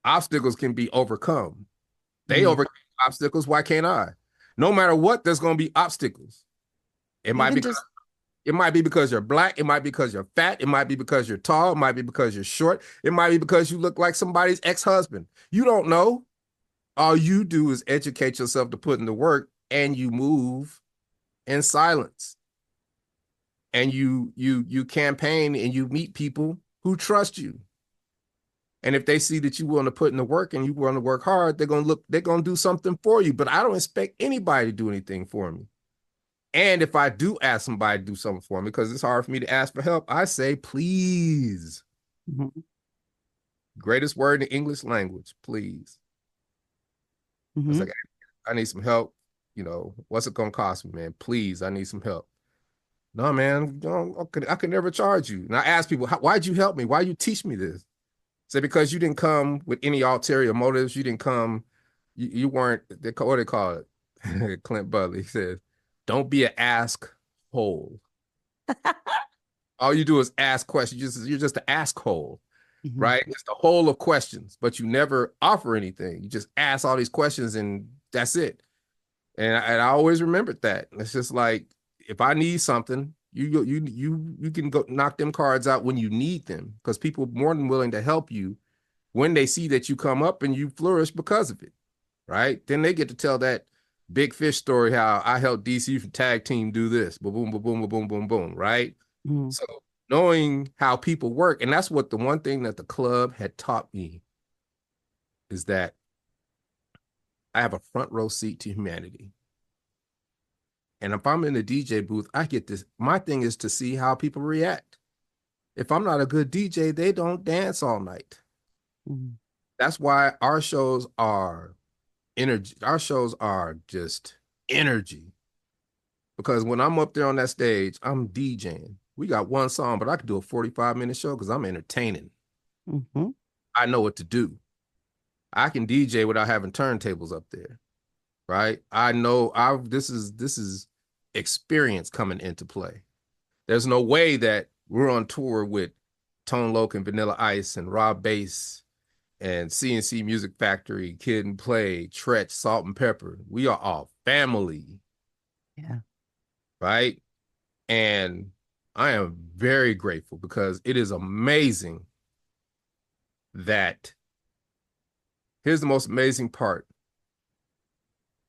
Obstacles can be overcome. They overcome obstacles. Why can't I? No matter what, there's going to be obstacles. It might be because you're black. It might be because you're fat. It might be because you're tall. It might be because you're short. It might be because you look like somebody's ex-husband. You don't know. All you do is educate yourself to put in the work, and you move in silence. And you campaign and you meet people who trust you. And if they see that you willing to put in the work and you willing to work hard, they're gonna do something for you. But I don't expect anybody to do anything for me. And if I do ask somebody to do something for me, because it's hard for me to ask for help, I say, please. Greatest word in the English language, please. It's like, I need some help. What's it gonna cost me, man? Please, I need some help. No, man, I could never charge you. And I ask people, why'd you help me? Why'd you teach me this? Say, because you didn't come with any ulterior motives. You didn't come, you weren't, what they call it? Clint Butler, he said, don't be an ask hole. All you do is ask questions. You're just an ask hole, right? It's the hole of questions, but you never offer anything. You just ask all these questions and that's it. And I always remembered that. It's just like, if I need something, you can go knock them cards out when you need them, because people are more than willing to help you when they see that you come up and you flourish because of it, right? Then they get to tell that big fish story, how I helped DC from tag team do this, boom, boom, boom, boom, boom, boom, boom, right? So knowing how people work, and that's what the one thing that the club had taught me is that I have a front row seat to humanity. And if I'm in the DJ booth, I get this. My thing is to see how people react. If I'm not a good DJ, they don't dance all night. That's why our shows are energy. Our shows are just energy. Because when I'm up there on that stage, I'm DJing. We got one song, but I could do a 45-minute show because I'm entertaining. I know what to do. I can DJ without having turntables up there. Right? I know this is experience coming into play. There's no way that we're on tour with Tone Loc and Vanilla Ice and Rob Bass and CNC Music Factory, Kid and Play, Tretch, Salt and Pepper. We are all family. Yeah. Right? And I am very grateful because it is amazing that here's the most amazing part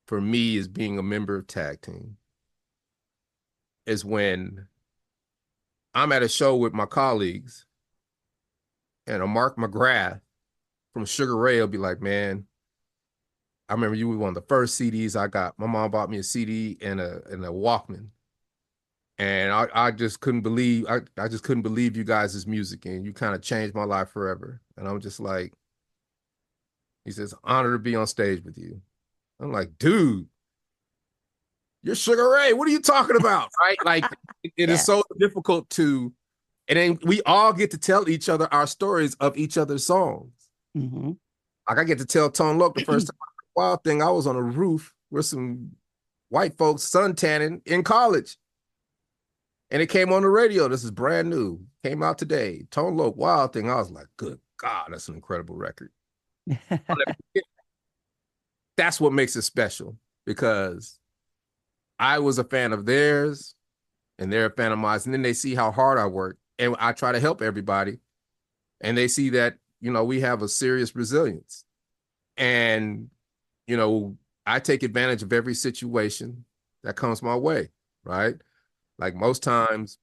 for me is being a member of Tag Team is when I'm at a show with my colleagues and a Mark McGrath from Sugar Ray will be like, man, I remember you were one of the first CDs I got. My mom bought me a CD and a Walkman. And I just couldn't believe, I just couldn't believe you guys' music, and you kind of changed my life forever. And I'm just like, he says, honor to be on stage with you. I'm like, dude, you're Sugar Ray. What are you talking about? Right? Like, it is so difficult to And then we all get to tell each other our stories of each other's songs. Mm-hmm. Like I get to tell Tone Loc the first time Wild Thing, I was on a roof with some white folks sun tanning in college. And it came on the radio. This is brand new. Came out today. Tone Loc, Wild Thing. I was like, good God, that's an incredible record. That's what makes it special, because I was a fan of theirs and they're a fan of mine. And then they see how hard I work and I try to help everybody. And they see that, we have a serious resilience. And, I take advantage of every situation that comes my way, right? Like most times,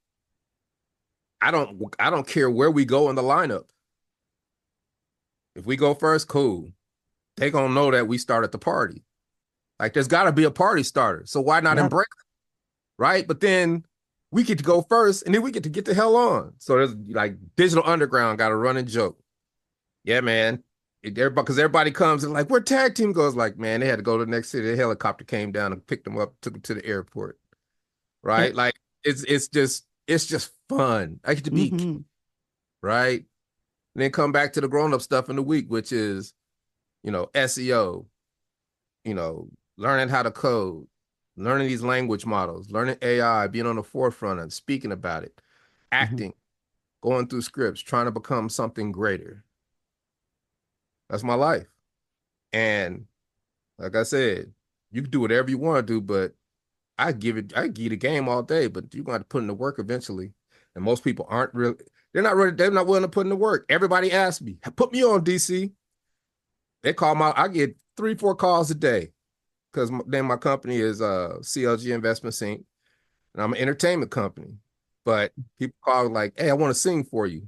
I don't care where we go in the lineup. If we go first, cool. They gonna know that we started the party. Like there's gotta be a party starter. So why not embrace it? Right? But then we get to go first and then we get to get the hell on. So there's like Digital Underground got a running joke. Yeah, man. Because everybody comes and like, where tag team goes? Like, man, they had to go to the next city. The helicopter came down and picked them up, took them to the airport. Right? Like it's just fun. I get to be right. And then come back to the grown-up stuff in the week, which is, SEO, learning how to code, learning these language models, learning AI, being on the forefront and speaking about it, acting, going through scripts, trying to become something greater. That's my life. And like I said, you can do whatever you want to do, but I give you the game all day, but you're going to have to put in the work eventually. And most people aren't really, they're not willing to put in the work. Everybody asks me, put me on, DC. They call I get 3-4 calls a day, because then my company is CLG Investments Inc. And I'm an entertainment company. But people call like, hey, I want to sing for you.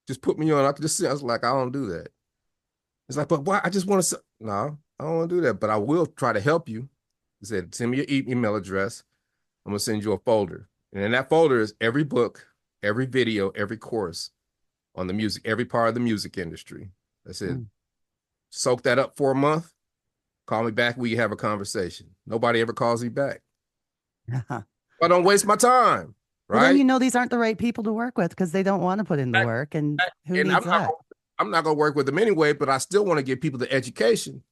Just put me on. I can just sing. I was like, I don't do that. It's like, but why? I just want to sing. No, I don't want to do that. But I will try to help you. He said, send me your email address. I'm going to send you a folder. And in that folder is every book, every video, every course on the music, every part of the music industry. That's it. Soak that up for a month. Call me back. We can have a conversation. Nobody ever calls me back. I don't waste my time. Right. Well, then these aren't the right people to work with because they don't want to put in the work. And who needs that? I'm not going to work with them anyway, but I still want to give people the education.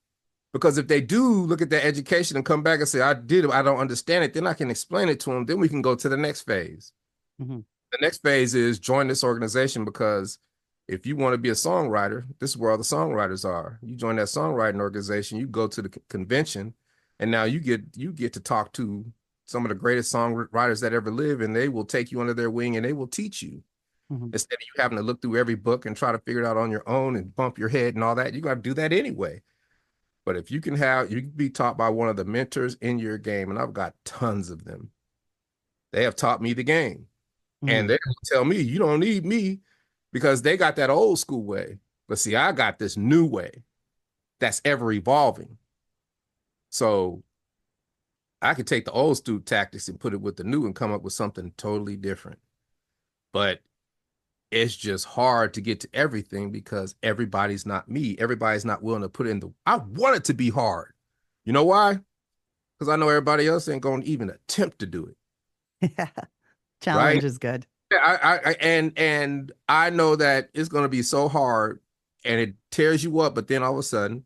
Because if they do look at their education and come back and say, I don't understand it, then I can explain it to them. Then we can go to the next phase. The next phase is join this organization, because if you want to be a songwriter, this is where all the songwriters are. You join that songwriting organization, you go to the convention, and now you get to talk to some of the greatest songwriters that ever live, and they will take you under their wing and they will teach you. Instead of you having to look through every book and try to figure it out on your own and bump your head and all that, you got to do that anyway. But if you can be taught by one of the mentors in your game, and I've got tons of them, they have taught me the game. And they're going to tell me, you don't need me, because they got that old school way. But see, I got this new way that's ever evolving. So I could take the old school tactics and put it with the new and come up with something totally different. But it's just hard to get to everything because everybody's not me. Everybody's not willing to put in I want it to be hard. You know why? Because I know everybody else ain't going to even attempt to do it. Yeah. Challenge is good. Yeah, and I know that it's going to be so hard and it tears you up, but then all of a sudden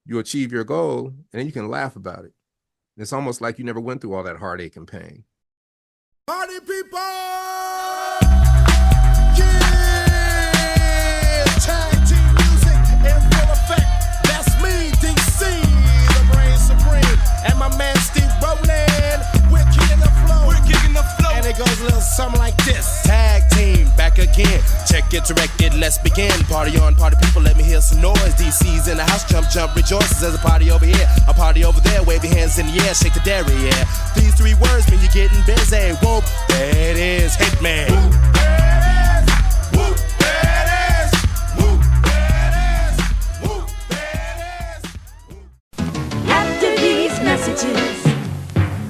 you achieve your goal and then you can laugh about it. It's almost like you never went through all that heartache and pain. Party people! Goes a little something like this. Tag team back again. Check it, directed, let's begin. Party on, party people, let me hear some noise. DC's in the house, jump, jump, rejoices. There's a party over here, a party over there. Wave your hands in the air, shake the dairy, yeah. These 3 words mean you're getting busy. Whoop, there it is, Hitman. Whoop, there it is. Whoop, there it is. Whoop, there it is. Whoop, there it is. After these messages,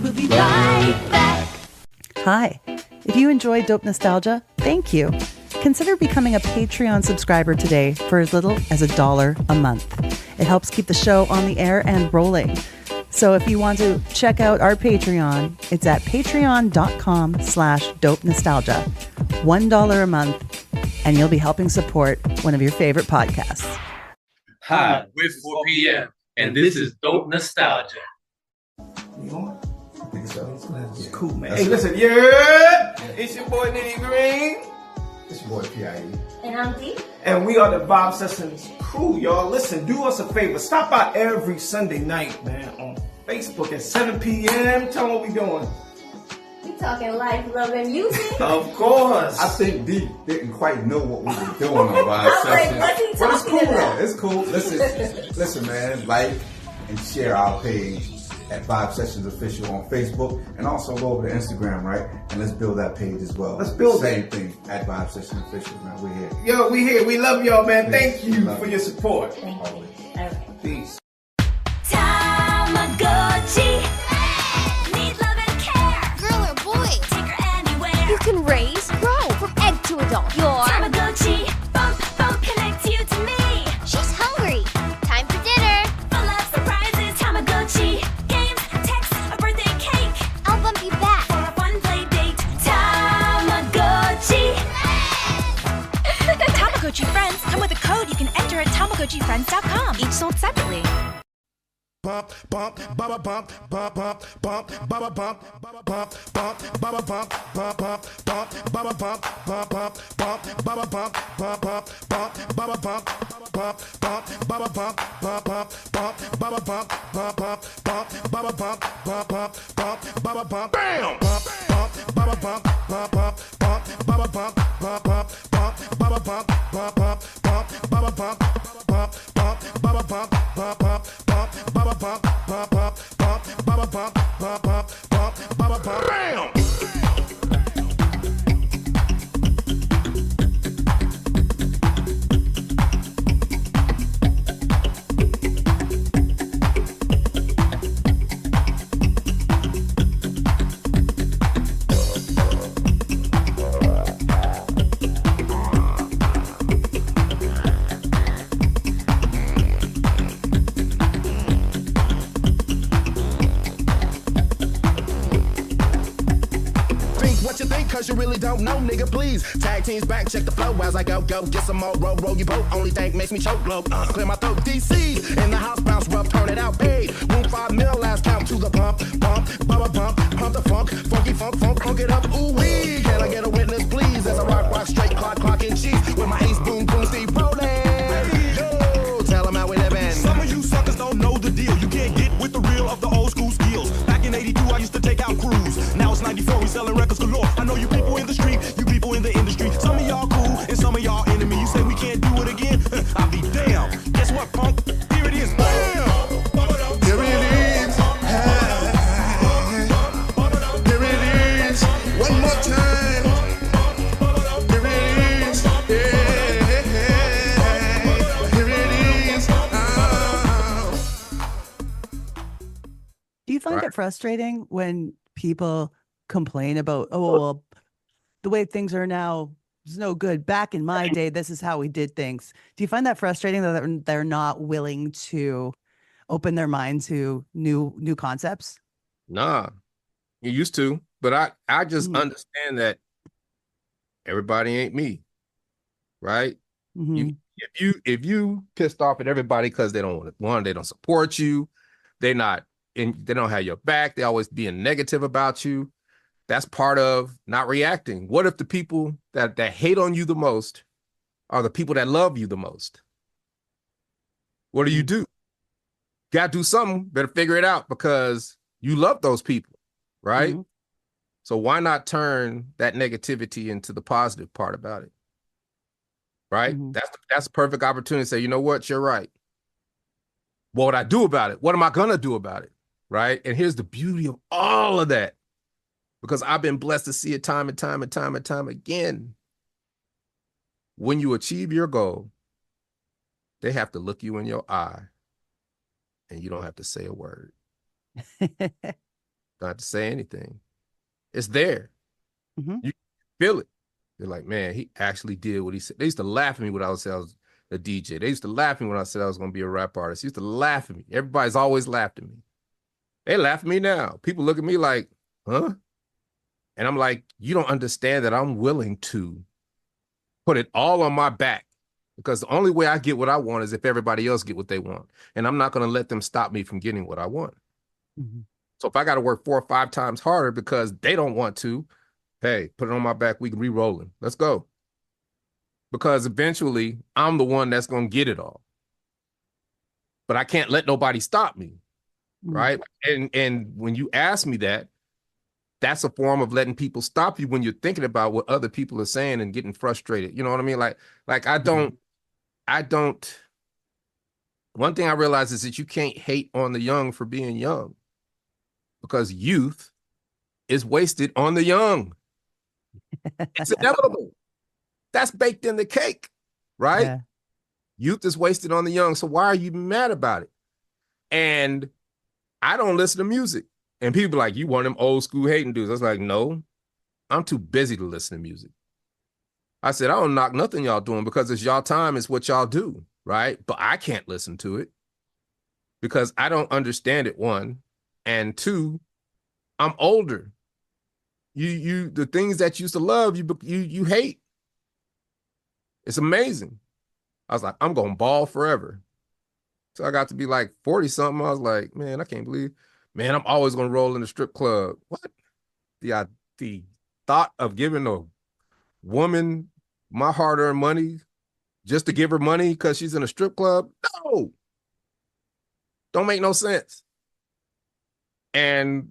we'll be right back. Hi. If you enjoyed Dope Nostalgia, thank you. Consider becoming a Patreon subscriber today for as little as $1 a month. It helps keep the show on the air and rolling. So if you want to check out our Patreon, it's at patreon.com/dope nostalgia. $1 a month, and you'll be helping support one of your favorite podcasts. Hi, we're 4 p.m., and this is Dope Nostalgia. It's cool, man. Hey, listen, yeah, it's your boy Nitty Green. It's your boy P.I.E. And I'm D. And we are the Vibe Sessions crew, y'all. Listen, do us a favor. Stop by every Sunday night, man, on Facebook at 7 p.m. Tell them what we doing. We talking life, love, and music. Of course. I think D didn't quite know what we were doing on Vibe Sessions. What's he But it's talking cool, about? though. It's cool. Listen, man. Like and share our page at Vibe Sessions Official on Facebook, and also go over to Instagram, right? And let's build that page as well. Let's build Same thing at Vibe Sessions Official, man. We're here. Yo, we here. We love y'all, man. Thanks. Thank you Love for you. your support. Thank you. All right. Peace. Tamagotchi. Need love and care. Girl or boy, Take her anywhere. you can raise, grow from egg to adult. Your Tamagotchi. Bump, bump, connect you to me. she's hungry. Time for dinner. Full of surprises. Tamagotchi. Games, texts, a birthday cake. I'll bump you back. For a fun play date. Tamagotchi. Tamagotchi friends come with a code you can enter at tamagotchifriends.com. Each sold separately. Bump, bump, baba bump, bump, bump, bump, baba bump, baba bump, bump, baba bump, bump, bump, bump, baba bump, bump, bump, bump, baba bump, bump, bump, bump, baba bump, bump, bump, baba bump, bump, bump, bump, baba bump, bump, bump, bump, baba bump, bump, bump, bump, baba bump, bam, bump, bump, baba bump, bump, bump, bump, baba bump, bump, bump, bump, baba bump, bump, bump, bump, baba bump, bump, bump, baba bump, bump, bump, bump, baba bump, bump, bump, bump, baba bump, bump, bump, bump, baba bump, bam. Think what you think, cause you really don't know, nigga, please. Tag teams back, check the flow as I go, get some more, roll your boat. Only thing makes me choke, glow, clear my throat. DC's in the house, bounce rough, turn it out, paid. Whoomp 5 mil, last count to the pump, bubba bump, pump the funk, funky funk it up, ooh wee. Can I get a witness, please? As I rock, straight, clock and cheese. With my ace, boom, Steve rolling. Yo, tell 'em how we living. Some of you suckers don't know the deal. You can't get with the real of the old school skills. Back in 82, I used to take out crews. Now it's 94, we selling records galore. I know you people in the street, you people in the industry. Some of y'all cool and some of y'all enemy. You say we can't do it again? I'll be damn. Guess what, punk? Here it is. Bam! Here it is. Here it is. One more time. Here it is. Yeah. Here it is. Do you find it frustrating when people complain about, oh, well, the way things are now is no good. Back in my day, this is how we did things. Do you find that frustrating that they're not willing to open their mind to new concepts? Nah, you used to, but I just understand that everybody ain't me, right? Mhm. If you pissed off at everybody because they don't support you, they don't have your back, they always being negative about you. That's part of not reacting. What if the people that hate on you the most are the people that love you the most? What do? You gotta do something. Better figure it out because you love those people, right? So why not turn that negativity into the positive part about it? Right? That's a perfect opportunity to say, you know what, you're right. What would I do about it? What am I gonna do about it? Right? And here's the beauty of all of that. Because I've been blessed to see it time and time again. When you achieve your goal, they have to look you in your eye and you don't have to say a word. Don't have to say anything. It's there. You feel it. They're like, man, he actually did what he said. They used to laugh at me when I was a DJ. They used to laugh at me when I said I was going to be a rap artist. They used to laugh at me. Everybody's always laughed at me. They laugh at me now. People look at me like, huh? And I'm like, you don't understand that I'm willing to put it all on my back, because the only way I get what I want is if everybody else get what they want. And I'm not going to let them stop me from getting what I want. Mm-hmm. So if I got to work 4 or 5 times harder because they don't want to, hey, put it on my back. We can re-rolling. Let's go. Because eventually I'm the one that's going to get it all. But I can't let nobody stop me. Mm-hmm. Right. And when you ask me that, that's a form of letting people stop you when you're thinking about what other people are saying and getting frustrated. You know what I mean? Like I don't, one thing I realize is that you can't hate on the young for being young, because youth is wasted on the young. It's inevitable. That's baked in the cake, right? Yeah. Youth is wasted on the young. So why are you mad about it? And I don't listen to music. And people are like, you one of them old school hating dudes. I was like, no, I'm too busy to listen to music. I said, I don't knock nothing y'all doing, because it's y'all time, it's what y'all do, right? But I can't listen to it because I don't understand it, one. And two, I'm older. You the things that you used to love, you hate. It's amazing. I was like, I'm going to ball forever. So I got to be like 40 something. I was like, man, I can't believe, man, I'm always going to roll in the strip club. What? The thought of giving a woman my hard-earned money just to give her money because she's in a strip club? No. Don't make no sense. And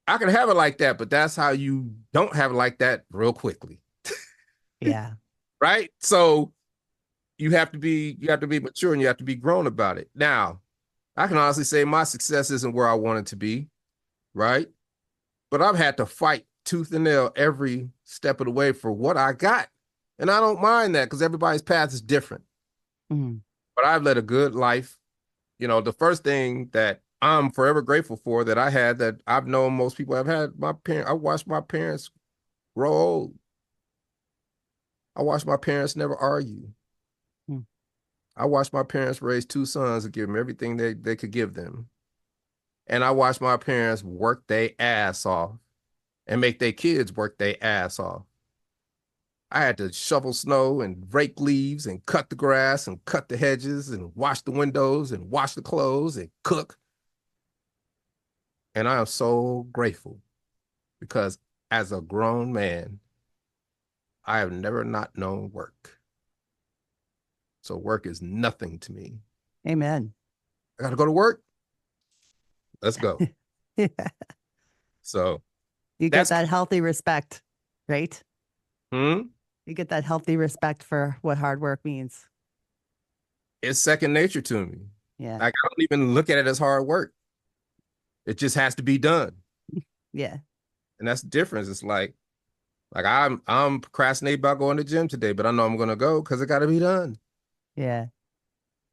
I can have it like that, but that's how you don't have it like that real quickly. Yeah. Right? So you have to be mature and you have to be grown about it. Now, I can honestly say my success isn't where I want it to be, right? But I've had to fight tooth and nail every step of the way for what I got. And I don't mind that, because everybody's path is different. Mm-hmm. But I've led a good life. You know, the first thing that I'm forever grateful for that I had, that I've known most people have had, I watched my parents grow old. I watched my parents never argue. I watched my parents raise 2 sons and give them everything they could give them. And I watched my parents work their ass off and make their kids work their ass off. I had to shovel snow and rake leaves and cut the grass and cut the hedges and wash the windows and wash the clothes and cook. And I am so grateful, because as a grown man, I have never not known work. So work is nothing to me. Amen. I got to go to work. Let's go. Yeah. So you get that healthy respect, right? You get that healthy respect for what hard work means. It's second nature to me. Yeah. Like, I don't even look at it as hard work. It just has to be done. Yeah. And that's the difference. It's like I'm procrastinating about going to the gym today, but I know I'm going to go because it got to be done. Yeah.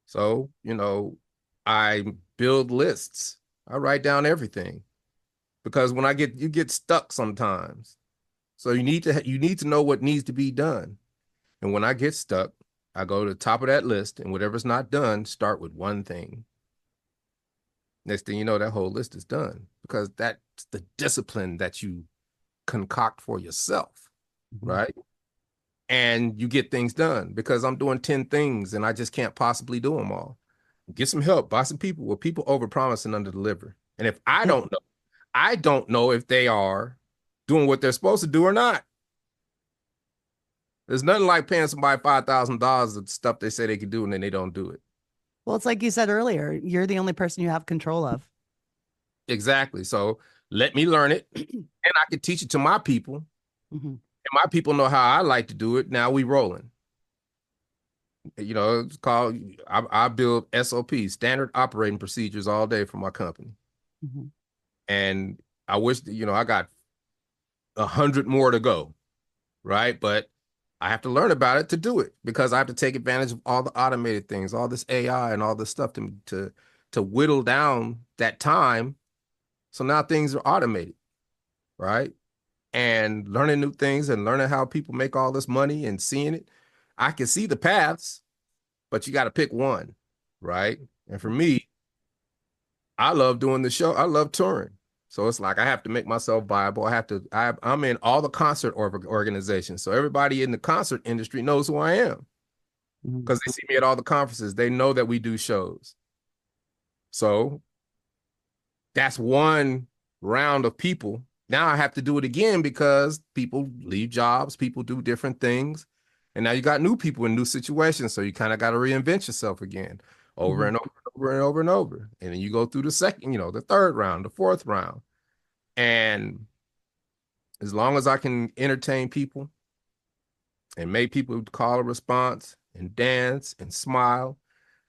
So, you know, I build lists. I write down everything, because when you get stuck sometimes. So you need to know what needs to be done. And when I get stuck, I go to the top of that list, and whatever's not done, start with one thing. Next thing you know, that whole list is done, because that's the discipline that you concoct for yourself, right? And you get things done, because I'm doing 10 things and I just can't possibly do them all. Get some help, buy some people. Well, people overpromise and underdeliver. And if I don't know if they are doing what they're supposed to do or not. There's nothing like paying somebody $5,000 of stuff they say they can do and then they don't do it. Well, it's like you said earlier, you're the only person you have control of. Exactly. So let me learn it, and I can teach it to my people. And my people know how I like to do it. Now we rolling. You know, it's called, I build SOPs, standard operating procedures, all day for my company. And I wish, you know, I got 100 more to go, right? But I have to learn about it to do it, because I have to take advantage of all the automated things, all this AI and all this stuff to whittle down that time. So now things are automated, right? And learning new things and learning how people make all this money and seeing it. I can see the paths, but you got to pick one, right? And for me, I love doing the show. I love touring. So it's like I have to make myself viable. I'm in all the concert organizations. So everybody in the concert industry knows who I am because they see me at all the conferences. They know that we do shows. So that's one round of people. Now I have to do it again because people leave jobs, people do different things. And now you got new people in new situations. So you kind of got to reinvent yourself again over and over and over and over. And then you go through the second, the third round, the fourth round. And as long as I can entertain people and make people call a response and dance and smile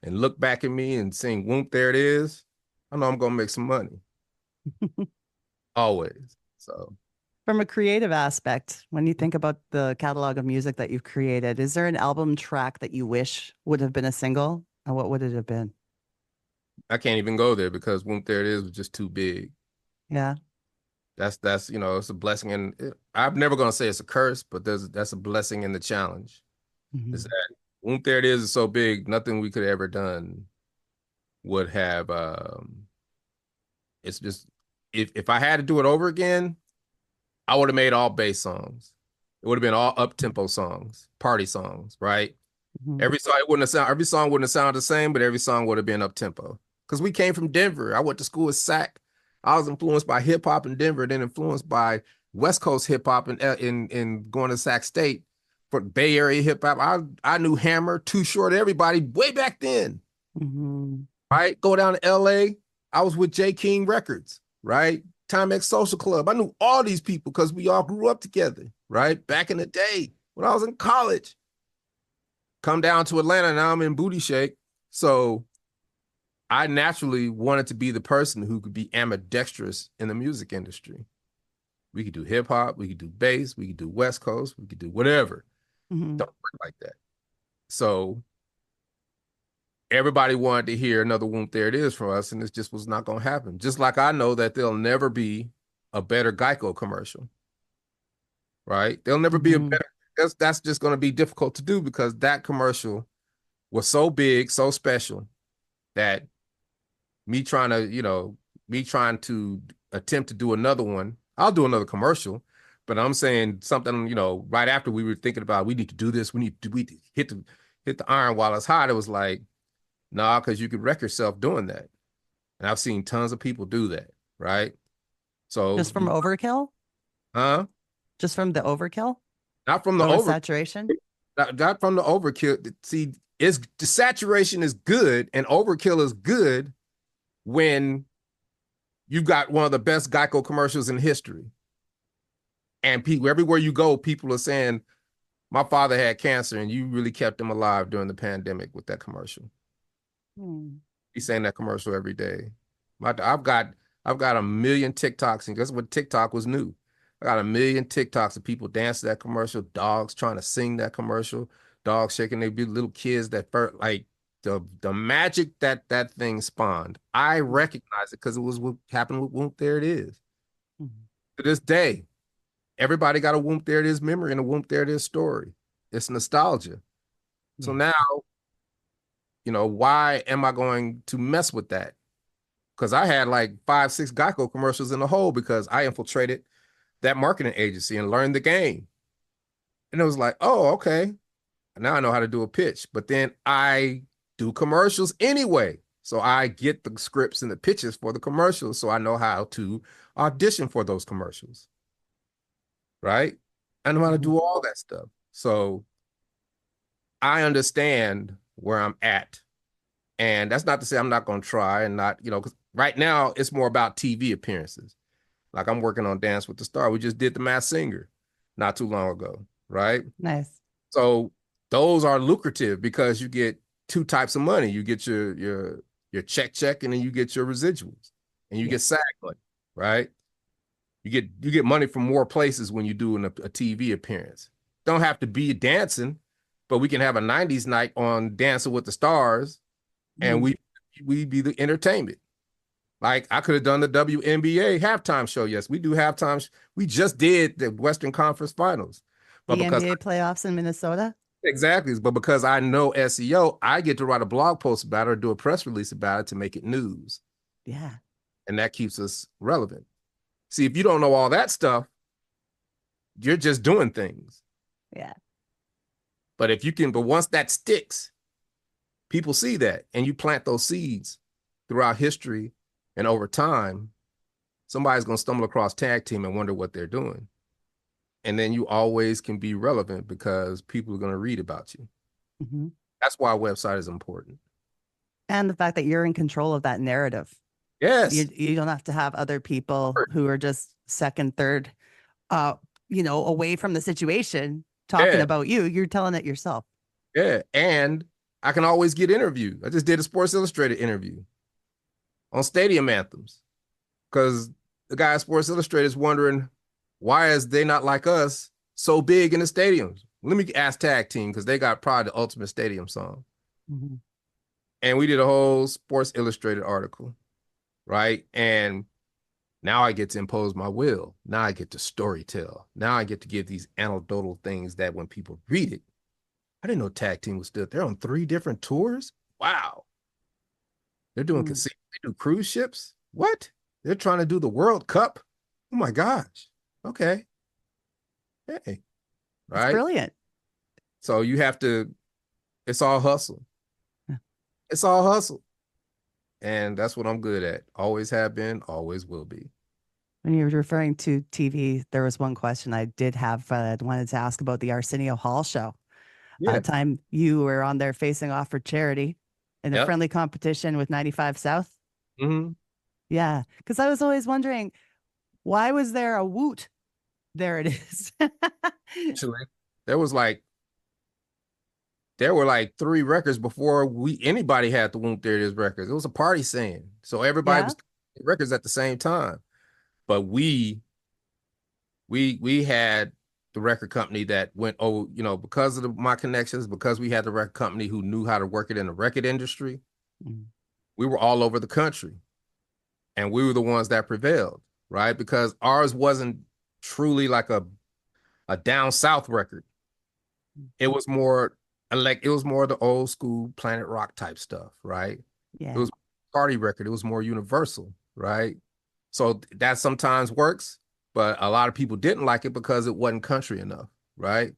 and look back at me and sing, Whoomp, there it is, I know I'm going to make some money. Always. So from a creative aspect, when you think about the catalog of music that you've created, is there an album track that you wish would have been a single? And what would it have been? I can't even go there because Whoomp, there it is was just too big. Yeah. That's it's a blessing, and I'm never going to say it's a curse, but that's a blessing in the challenge. Is that Whoomp, there it is so big, nothing we could have ever done would have. It's just if I had to do it over again, I would have made all bass songs. It would have been all up tempo songs, party songs, right? Every song wouldn't have sounded the same, but every song would have been up tempo because we came from Denver. I went to school with SAC. I was influenced by hip hop in Denver, then influenced by West Coast hip hop in going to Sac State for Bay Area hip hop. I knew Hammer, Too Short, everybody way back then. Right? Go down to LA. I was with J King Records, right? Timex Social Club. I knew all these people because we all grew up together, right? Back in the day when I was in college. Come down to Atlanta, now I'm in Booty Shake. So I naturally wanted to be the person who could be ambidextrous in the music industry. We could do hip hop, we could do bass, we could do West Coast, we could do whatever. Don't work like that. So everybody wanted to hear another Whoomp, there it is from us, and it just was not going to happen. Just like I know that there'll never be a better Geico commercial, right? There'll never be a better, that's just going to be difficult to do because that commercial was so big, so special that me trying to attempt to do another one, I'll do another commercial, but I'm saying something, right after we were thinking about, we need to do this, we need to hit the iron while it's hot. It was like, nah, because you could wreck yourself doing that. And I've seen tons of people do that, right? So just from overkill? Huh? Just from the overkill? Not from the oversaturation? Not from the overkill. See, the saturation is good and overkill is good when you've got one of the best Geico commercials in history. And people, everywhere you go, people are saying, my father had cancer and you really kept him alive during the pandemic with that commercial. He's saying that commercial every day. I've got a million TikToks, and guess what? TikTok was new. I got a million TikToks of people dancing that commercial, dogs trying to sing that commercial, dogs shaking their little kids that like the magic that thing spawned. I recognize it because it was what happened with Whoomp, there it is. To this day, everybody got a Whoomp, there it is memory and a Whoomp, there it is story. It's nostalgia. So now, why am I going to mess with that? Because I had like 5, 6 Geico commercials in the hole because I infiltrated that marketing agency and learned the game. And it was like, oh, okay. Now I know how to do a pitch. But then I do commercials anyway. So I get the scripts and the pitches for the commercials. So I know how to audition for those commercials. Right? I know how to do all that stuff. So I understand where I'm at. And that's not to say I'm not going to try and not, because right now it's more about TV appearances. Like I'm working on Dance with the Star. We just did The Masked Singer not too long ago, right? Nice. So those are lucrative because you get 2 types of money. You get your check, and then you get your residuals, and you get SAG money, right? You get money from more places when you do a TV appearance. Don't have to be dancing, but we can have a 90s night on Dancing with the Stars, and we be the entertainment. Like I could have done the WNBA halftime show. Yes, we do halftime. We just did the Western Conference Finals. But the NBA playoffs in Minnesota? Exactly. But because I know SEO, I get to write a blog post about it or do a press release about it to make it news. Yeah. And that keeps us relevant. See, if you don't know all that stuff, you're just doing things. Yeah. But once that sticks, people see that, and you plant those seeds throughout history, and over time, somebody's going to stumble across tag team and wonder what they're doing. And then you always can be relevant because people are going to read about you. Mm-hmm. That's why a website is important. And the fact that you're in control of that narrative. Yes. You don't have to have other people who are just second, third, away from the situation talking about you. You're telling it yourself. Yeah. And I can always get interviewed. I just did a Sports Illustrated interview on stadium anthems because the guy at Sports Illustrated is wondering, why is they not like us so big in the stadiums? Let me ask Tag Team because they got probably the ultimate stadium song. Mm-hmm. And we did a whole Sports Illustrated article, right? And now I get to impose my will. Now I get to storytell. Now I get to give these anecdotal things that when people read it, I didn't know Tag Team was still there on 3 different tours. Wow. They're doing casinos. They do cruise ships. What? They're trying to do the World Cup. Oh my gosh. Okay. Hey. Right. That's brilliant. So you have to, it's all hustle. It's all hustle. And that's what I'm good at. Always have been, always will be. When you were referring to TV, there was one question I did have. I wanted to ask about the Arsenio Hall show. Yeah. Time you were on there facing off for charity in a friendly competition with 95 South. Mm-hmm. Yeah. Because I was always wondering, why was there a woot? There it is. Actually, there were like 3 records before anybody had the Whoomp There It Is records. It was a party saying. So everybody was records at the same time. But we had the record company that went, because of my connections, because we had the record company who knew how to work it in the record industry, we were all over the country. And we were the ones that prevailed, right? Because ours wasn't truly like a down south record. It was more the old school Planet Rock type stuff, right? Yeah. It was a party record. It was more universal, right? So that sometimes works, but a lot of people didn't like it because it wasn't country enough, right?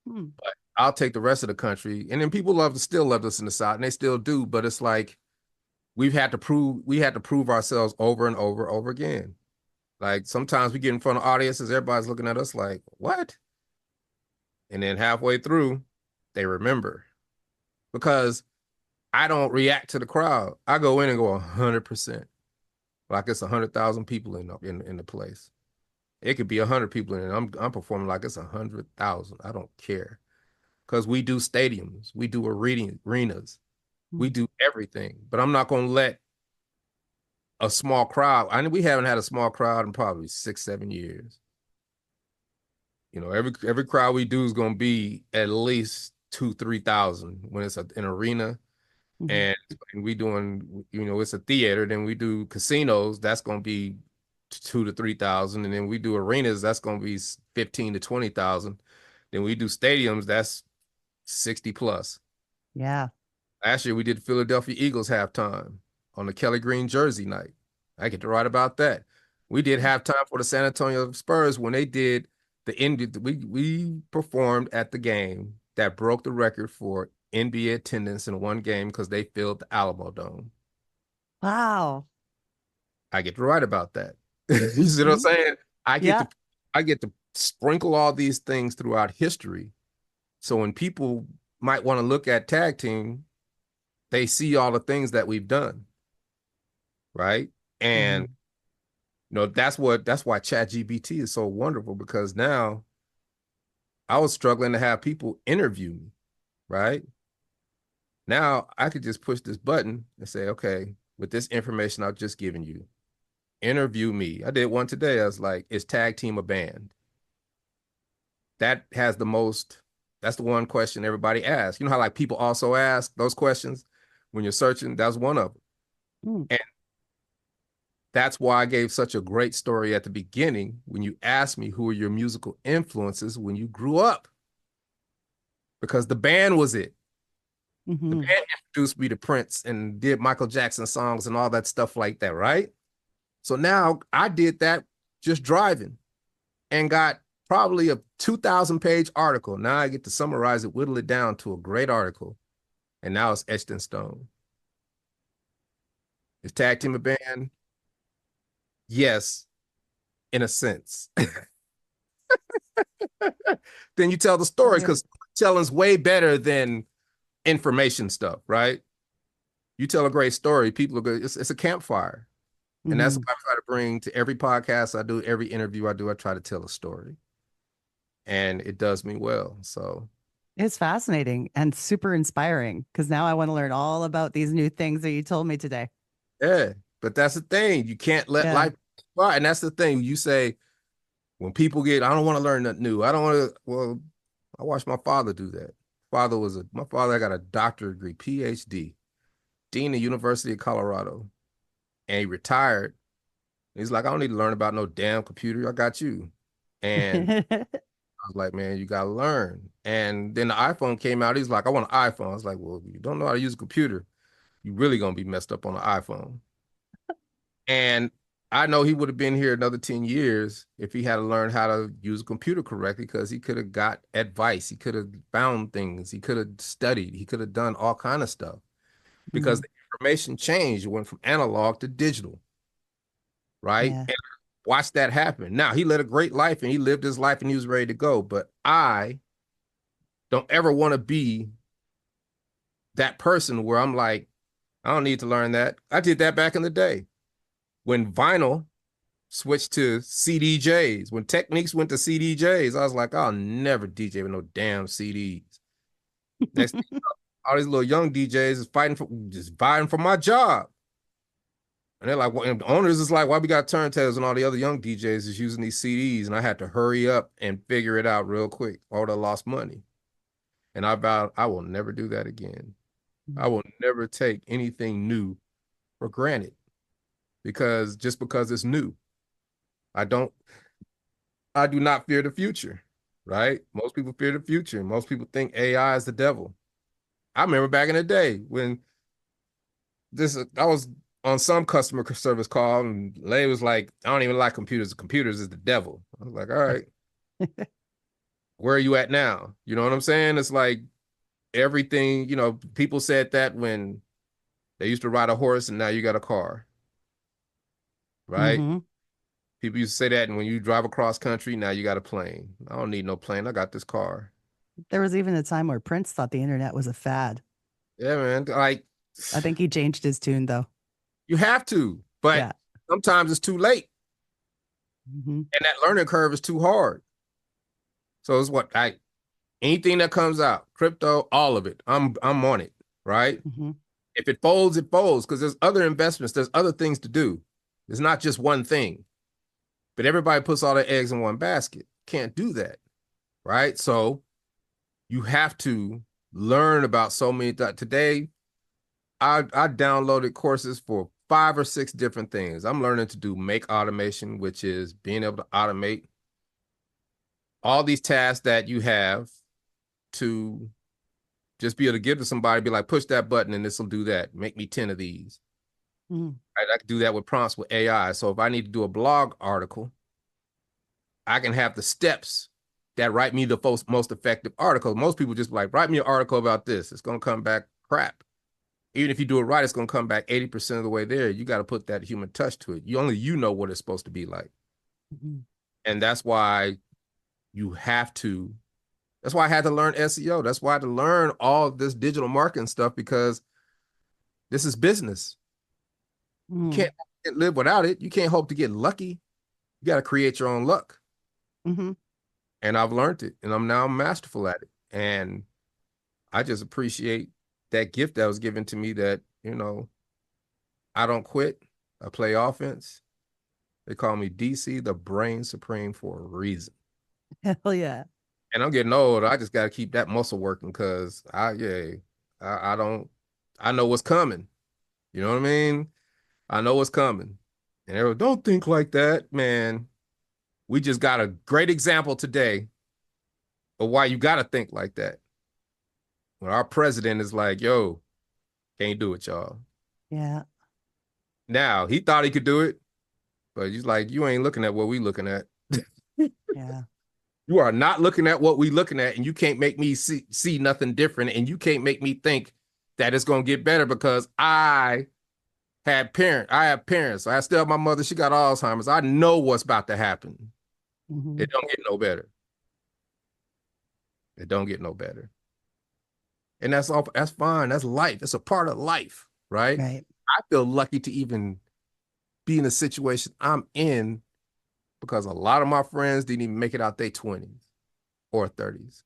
But I'll take the rest of the country. And then people still loved us in the South, and they still do, but it's like we had to prove ourselves over and over again. Like sometimes we get in front of audiences, everybody's looking at us like, what? And then halfway through, they remember. Because I don't react to the crowd. I go in and go 100%. Like it's 100,000 people in the place. It could be 100 people in it. I'm performing like it's 100,000. I don't care. Because we do stadiums. We do arenas. We do everything. But I'm not going to let a small crowd. We haven't had a small crowd in probably 6-7 years. Every crowd we do is going to be at least 2,000-3,000 when it's an arena. And we doing, it's a theater. Then we do casinos. That's going to be 2,000 to 3,000. And then we do arenas. That's going to be 15,000 to 20,000. Then we do stadiums. That's 60 plus. Yeah. Last year we did Philadelphia Eagles halftime on the Kelly Green jersey night. I get to write about that. We did halftime for the San Antonio Spurs when they did the NBA. We performed at the game that broke the record for NBA attendance in one game because they filled the Alamo Dome. Wow. I get to write about that. You see what I'm saying? I get to sprinkle all these things throughout history. So when people might want to look at Tag Team, they see all the things that we've done. Right? And that's why ChatGPT is so wonderful, because now I was struggling to have people interview me, right? Now I could just push this button and say, okay, with this information I've just given you, interview me. I did one today. I was like, is Tag Team a band? That has that's the one question everybody asks. You know how like people also ask those questions when you're searching? That's one of them. And that's why I gave such a great story at the beginning when you asked me who are your musical influences when you grew up. Because the band was it. The band introduced me to Prince and did Michael Jackson songs and all that stuff like that, right? So now I did that just driving and got probably a 2,000-page article. Now I get to summarize it, whittle it down to a great article, and now it's etched in stone. Is tag team a band? Yes, in a sense. Then you tell the story, because telling's way better than information stuff, right? You tell a great story, people are good. It's a campfire. And that's what I try to bring to every podcast I do, every interview I do. I try to tell a story. And it does me well. So it's fascinating and super inspiring, because now I want to learn all about these new things that you told me today. Yeah, but that's the thing. You can't let life fly. And that's the thing. You say, when people get, I don't want to learn nothing new. I don't want to, well, I watched my father do that. My father got a doctorate degree, PhD, dean of University of Colorado. And he retired. He's like, I don't need to learn about no damn computer. I got you. And I was like, man, you got to learn. And then the iPhone came out. He's like, I want an iPhone. I was like, well, if you don't know how to use a computer, you really going to be messed up on an iPhone. And I know he would have been here another 10 years if he had to learn how to use a computer correctly, because he could have got advice. He could have found things. He could have studied. He could have done all kind of stuff, because the information changed. It went from analog to digital, right? And watch that happen. Now, he led a great life, and he lived his life, and he was ready to go. But I don't ever want to be that person where I'm like, I don't need to learn that. I did that back in the day when vinyl switched to CDJs. When Techniques went to CDJs, I was like, I'll never DJ with no damn CDs. Next thing you know, all these little young DJs is fighting for my job. And they're like, well, and the owners is like, why we got turntables and all the other young DJs is using these CDs? And I had to hurry up and figure it out real quick, or I lost money. And I vowed I will never do that again. I will never take anything new for granted, because just because it's new, I do not fear the future, right? Most people fear the future. Most people think AI is the devil. I remember back in the day when I was on some customer service call, and Lay was like, I don't even like computers. Computers is the devil. I was like, all right, where are you at now? You know what I'm saying? It's like everything, people said that when they used to ride a horse, and now you got a car, right? People used to say that, and when you drive across country, now you got a plane. I don't need no plane. I got this car. There was even a time where Prince thought the internet was a fad. Yeah, man. Like, I think he changed his tune, though. You have to, but sometimes it's too late. And that learning curve is too hard. So it's anything that comes out, crypto, all of it, I'm on it, right? If it folds, it folds, because there's other investments, there's other things to do. It's not just one thing. But everybody puts all their eggs in one basket. Can't do that, right? So you have to learn about so many things. Today, I downloaded courses for 5 or 6 different things. I'm learning to do make automation, which is being able to automate all these tasks that you have, to just be able to give to somebody, be like, push that button and this will do that. Make me 10 of these. Right? I can do that with prompts with AI. So if I need to do a blog article, I can have the steps that write me the most effective article. Most people just like, write me an article about this. It's going to come back crap. Even if you do it right, it's going to come back 80% of the way there. You got to put that human touch to it. You know what it's supposed to be like. And that's why that's why I had to learn SEO. That's why I had to learn all of this digital marketing stuff, because this is business. You can't live without it. You can't hope to get lucky. You got to create your own luck. And I've learned it, and I'm now masterful at it. And I just appreciate that gift that was given to me, that, I don't quit. I play offense. They call me DC, the brain supreme, for a reason. Hell yeah. And I'm getting old. I just got to keep that muscle working, because I know what's coming. You know what I mean? I know what's coming. And everyone, don't think like that, man. We just got a great example today of why you got to think like that. When our president is like, yo, can't do it, y'all. Yeah. Now, he thought he could do it. But you ain't looking at what we looking at. Yeah. You are not looking at what we looking at, and you can't make me see nothing different, and you can't make me think that it's gonna get better because I have parents. I still have my mother. She got Alzheimer's. I know what's about to happen. Mm-hmm. It don't get no better. It don't get no better. And that's all. That's fine. That's life. It's a part of life, right? Right. I feel lucky to even be in a situation I'm in because a lot of my friends didn't even make it out their 20s or 30s.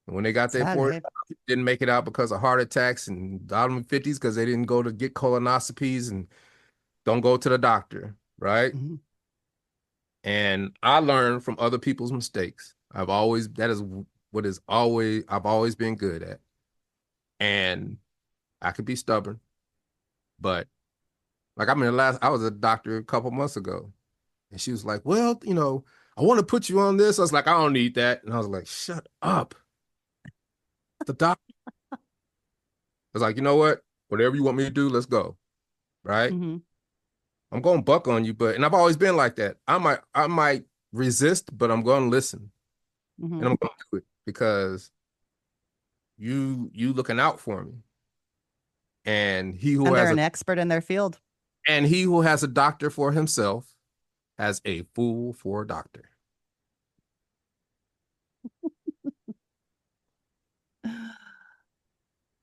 And when they got their 40s, didn't make it out because of heart attacks, and out in the 50s because they didn't go to get colonoscopies and don't go to the doctor, right? Mm-hmm. And I learned from other people's mistakes. I've always been good at. And I could be stubborn, but like I was a doctor a couple months ago, and she was like, well, I want to put you on this. I was like, I don't need that. And I was like, shut up. The doctor. I was like, you know what? Whatever you want me to do, let's go. Right? Mm-hmm. I'm going to buck on you, and I've always been like that. I might resist, but I'm going to listen. Mm-hmm. And I'm going to do it because you looking out for me. And they're an expert in their field. And he who has a doctor for himself has a fool for a doctor.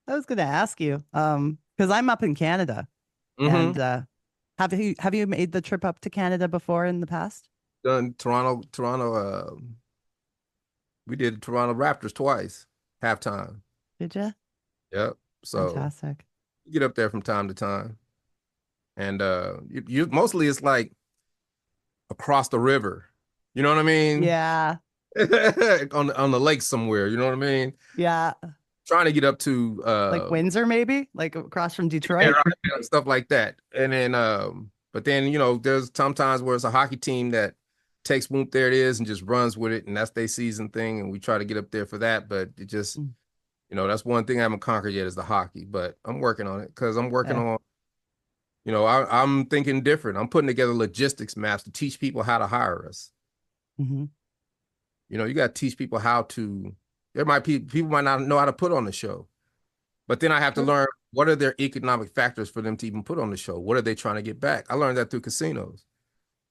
I was going to ask you, because I'm up in Canada, Mm-hmm. and have you made the trip up to Canada before in the past? Done Toronto. We did Toronto Raptors twice, halftime. Did you? Yep. So fantastic. You get up there from time to time, and you mostly it's like across the river. You know what I mean? Yeah. on the lake somewhere. You know what I mean? Yeah. Trying to get up to like Windsor, maybe, like across from Detroit, stuff like that. And then, but then there's sometimes where it's a hockey team that takes Whoomp, there it is, and just runs with it, and that's their season thing, and we try to get up there for that. But it just, that's one thing I haven't conquered yet is the hockey. But I'm working on it because I'm working on, I'm thinking different. I'm putting together logistics maps to teach people how to hire us. Mm-hmm. You got to teach people how to. People might not know how to put on the show, but then I have to learn what are their economic factors for them to even put on the show. What are they trying to get back? I learned that through casinos.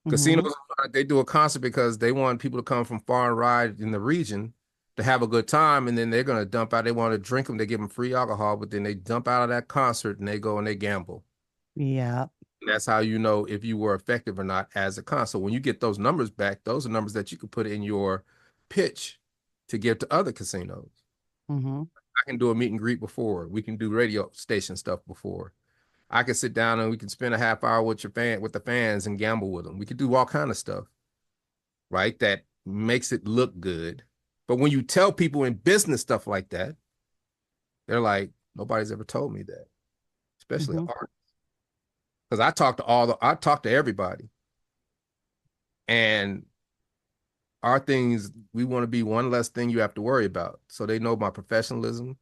Mm-hmm. Casinos, they do a concert because they want people to come from far and wide in the region to have a good time, and then they're going to dump out. They want to drink them. They give them free alcohol, but then they dump out of that concert and they go and they gamble. Yeah. And that's how you know if you were effective or not as a concert. When you get those numbers back, those are numbers that you can put in your pitch to give to other casinos. Mm-hmm. I can do a meet and greet before. We can do radio station stuff before. I can sit down and we can spend a half hour with the fans and gamble with them. We could do all kind of stuff, right? That makes it look good. But when you tell people in business stuff like that, they're like, nobody's ever told me that, especially artists. Because I talk to everybody. And our things, we want to be one less thing you have to worry about. So they know my professionalism.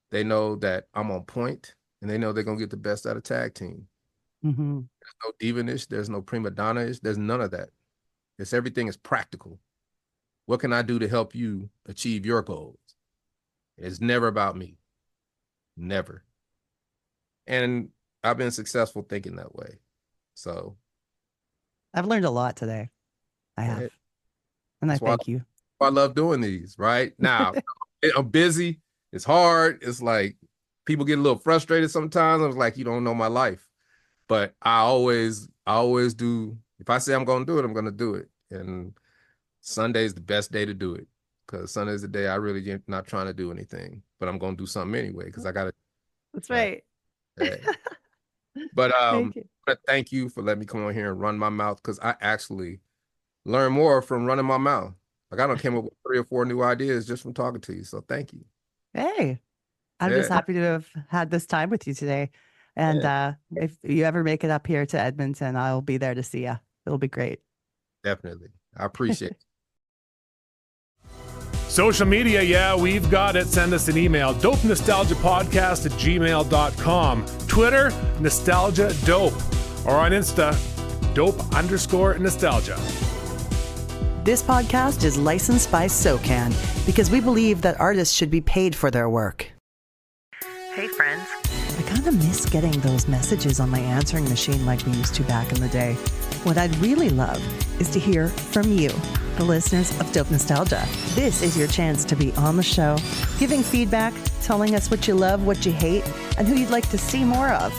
They know that I'm on point, and they know they're going to get the best out of tag team. Mm-hmm. There's no diva-ish. There's no prima donna-ish. There's none of that. Everything is practical. What can I do to help you achieve your goals? It's never about me. Never. And I've been successful thinking that way. So I've learned a lot today. I have. And I thank you. I love doing these right now. I'm busy. It's hard. It's like people get a little frustrated sometimes. I was like, you don't know my life, but I always do. If I say I'm going to do it, I'm going to do it. And Sunday is the best day to do it because Sunday is the day I really am not trying to do anything, but I'm going to do something anyway because I got to. That's right. But thank you for letting me come on here and run my mouth because I actually learn more from running my mouth. Like I done came up with 3 or 4 new ideas just from talking to you. So thank you. Hey, I'm just happy to have had this time with you today. And if you ever make it up here to Edmonton, I'll be there to see you. It'll be great. Definitely. I appreciate it. Social media, yeah, we've got it. Send us an email, dopenostalgiapodcast@gmail.com. Twitter, nostalgia dope. Or on Insta, @dope_nostalgia. This podcast is licensed by SOCAN because we believe that artists should be paid for their work. Hey friends, I kind of miss getting those messages on my answering machine like we used to back in the day. What I'd really love is to hear from you, the listeners of Dope Nostalgia. This is your chance to be on the show, giving feedback, telling us what you love, what you hate, and who you'd like to see more of.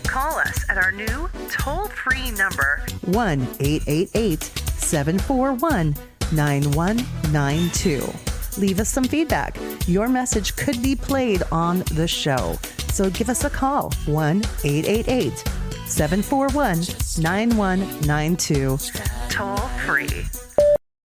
Call us at our new toll-free number, 1-888-741-9192. Leave us some feedback. Your message could be played on the show. So give us a call, 1-888-741-9192. Toll free.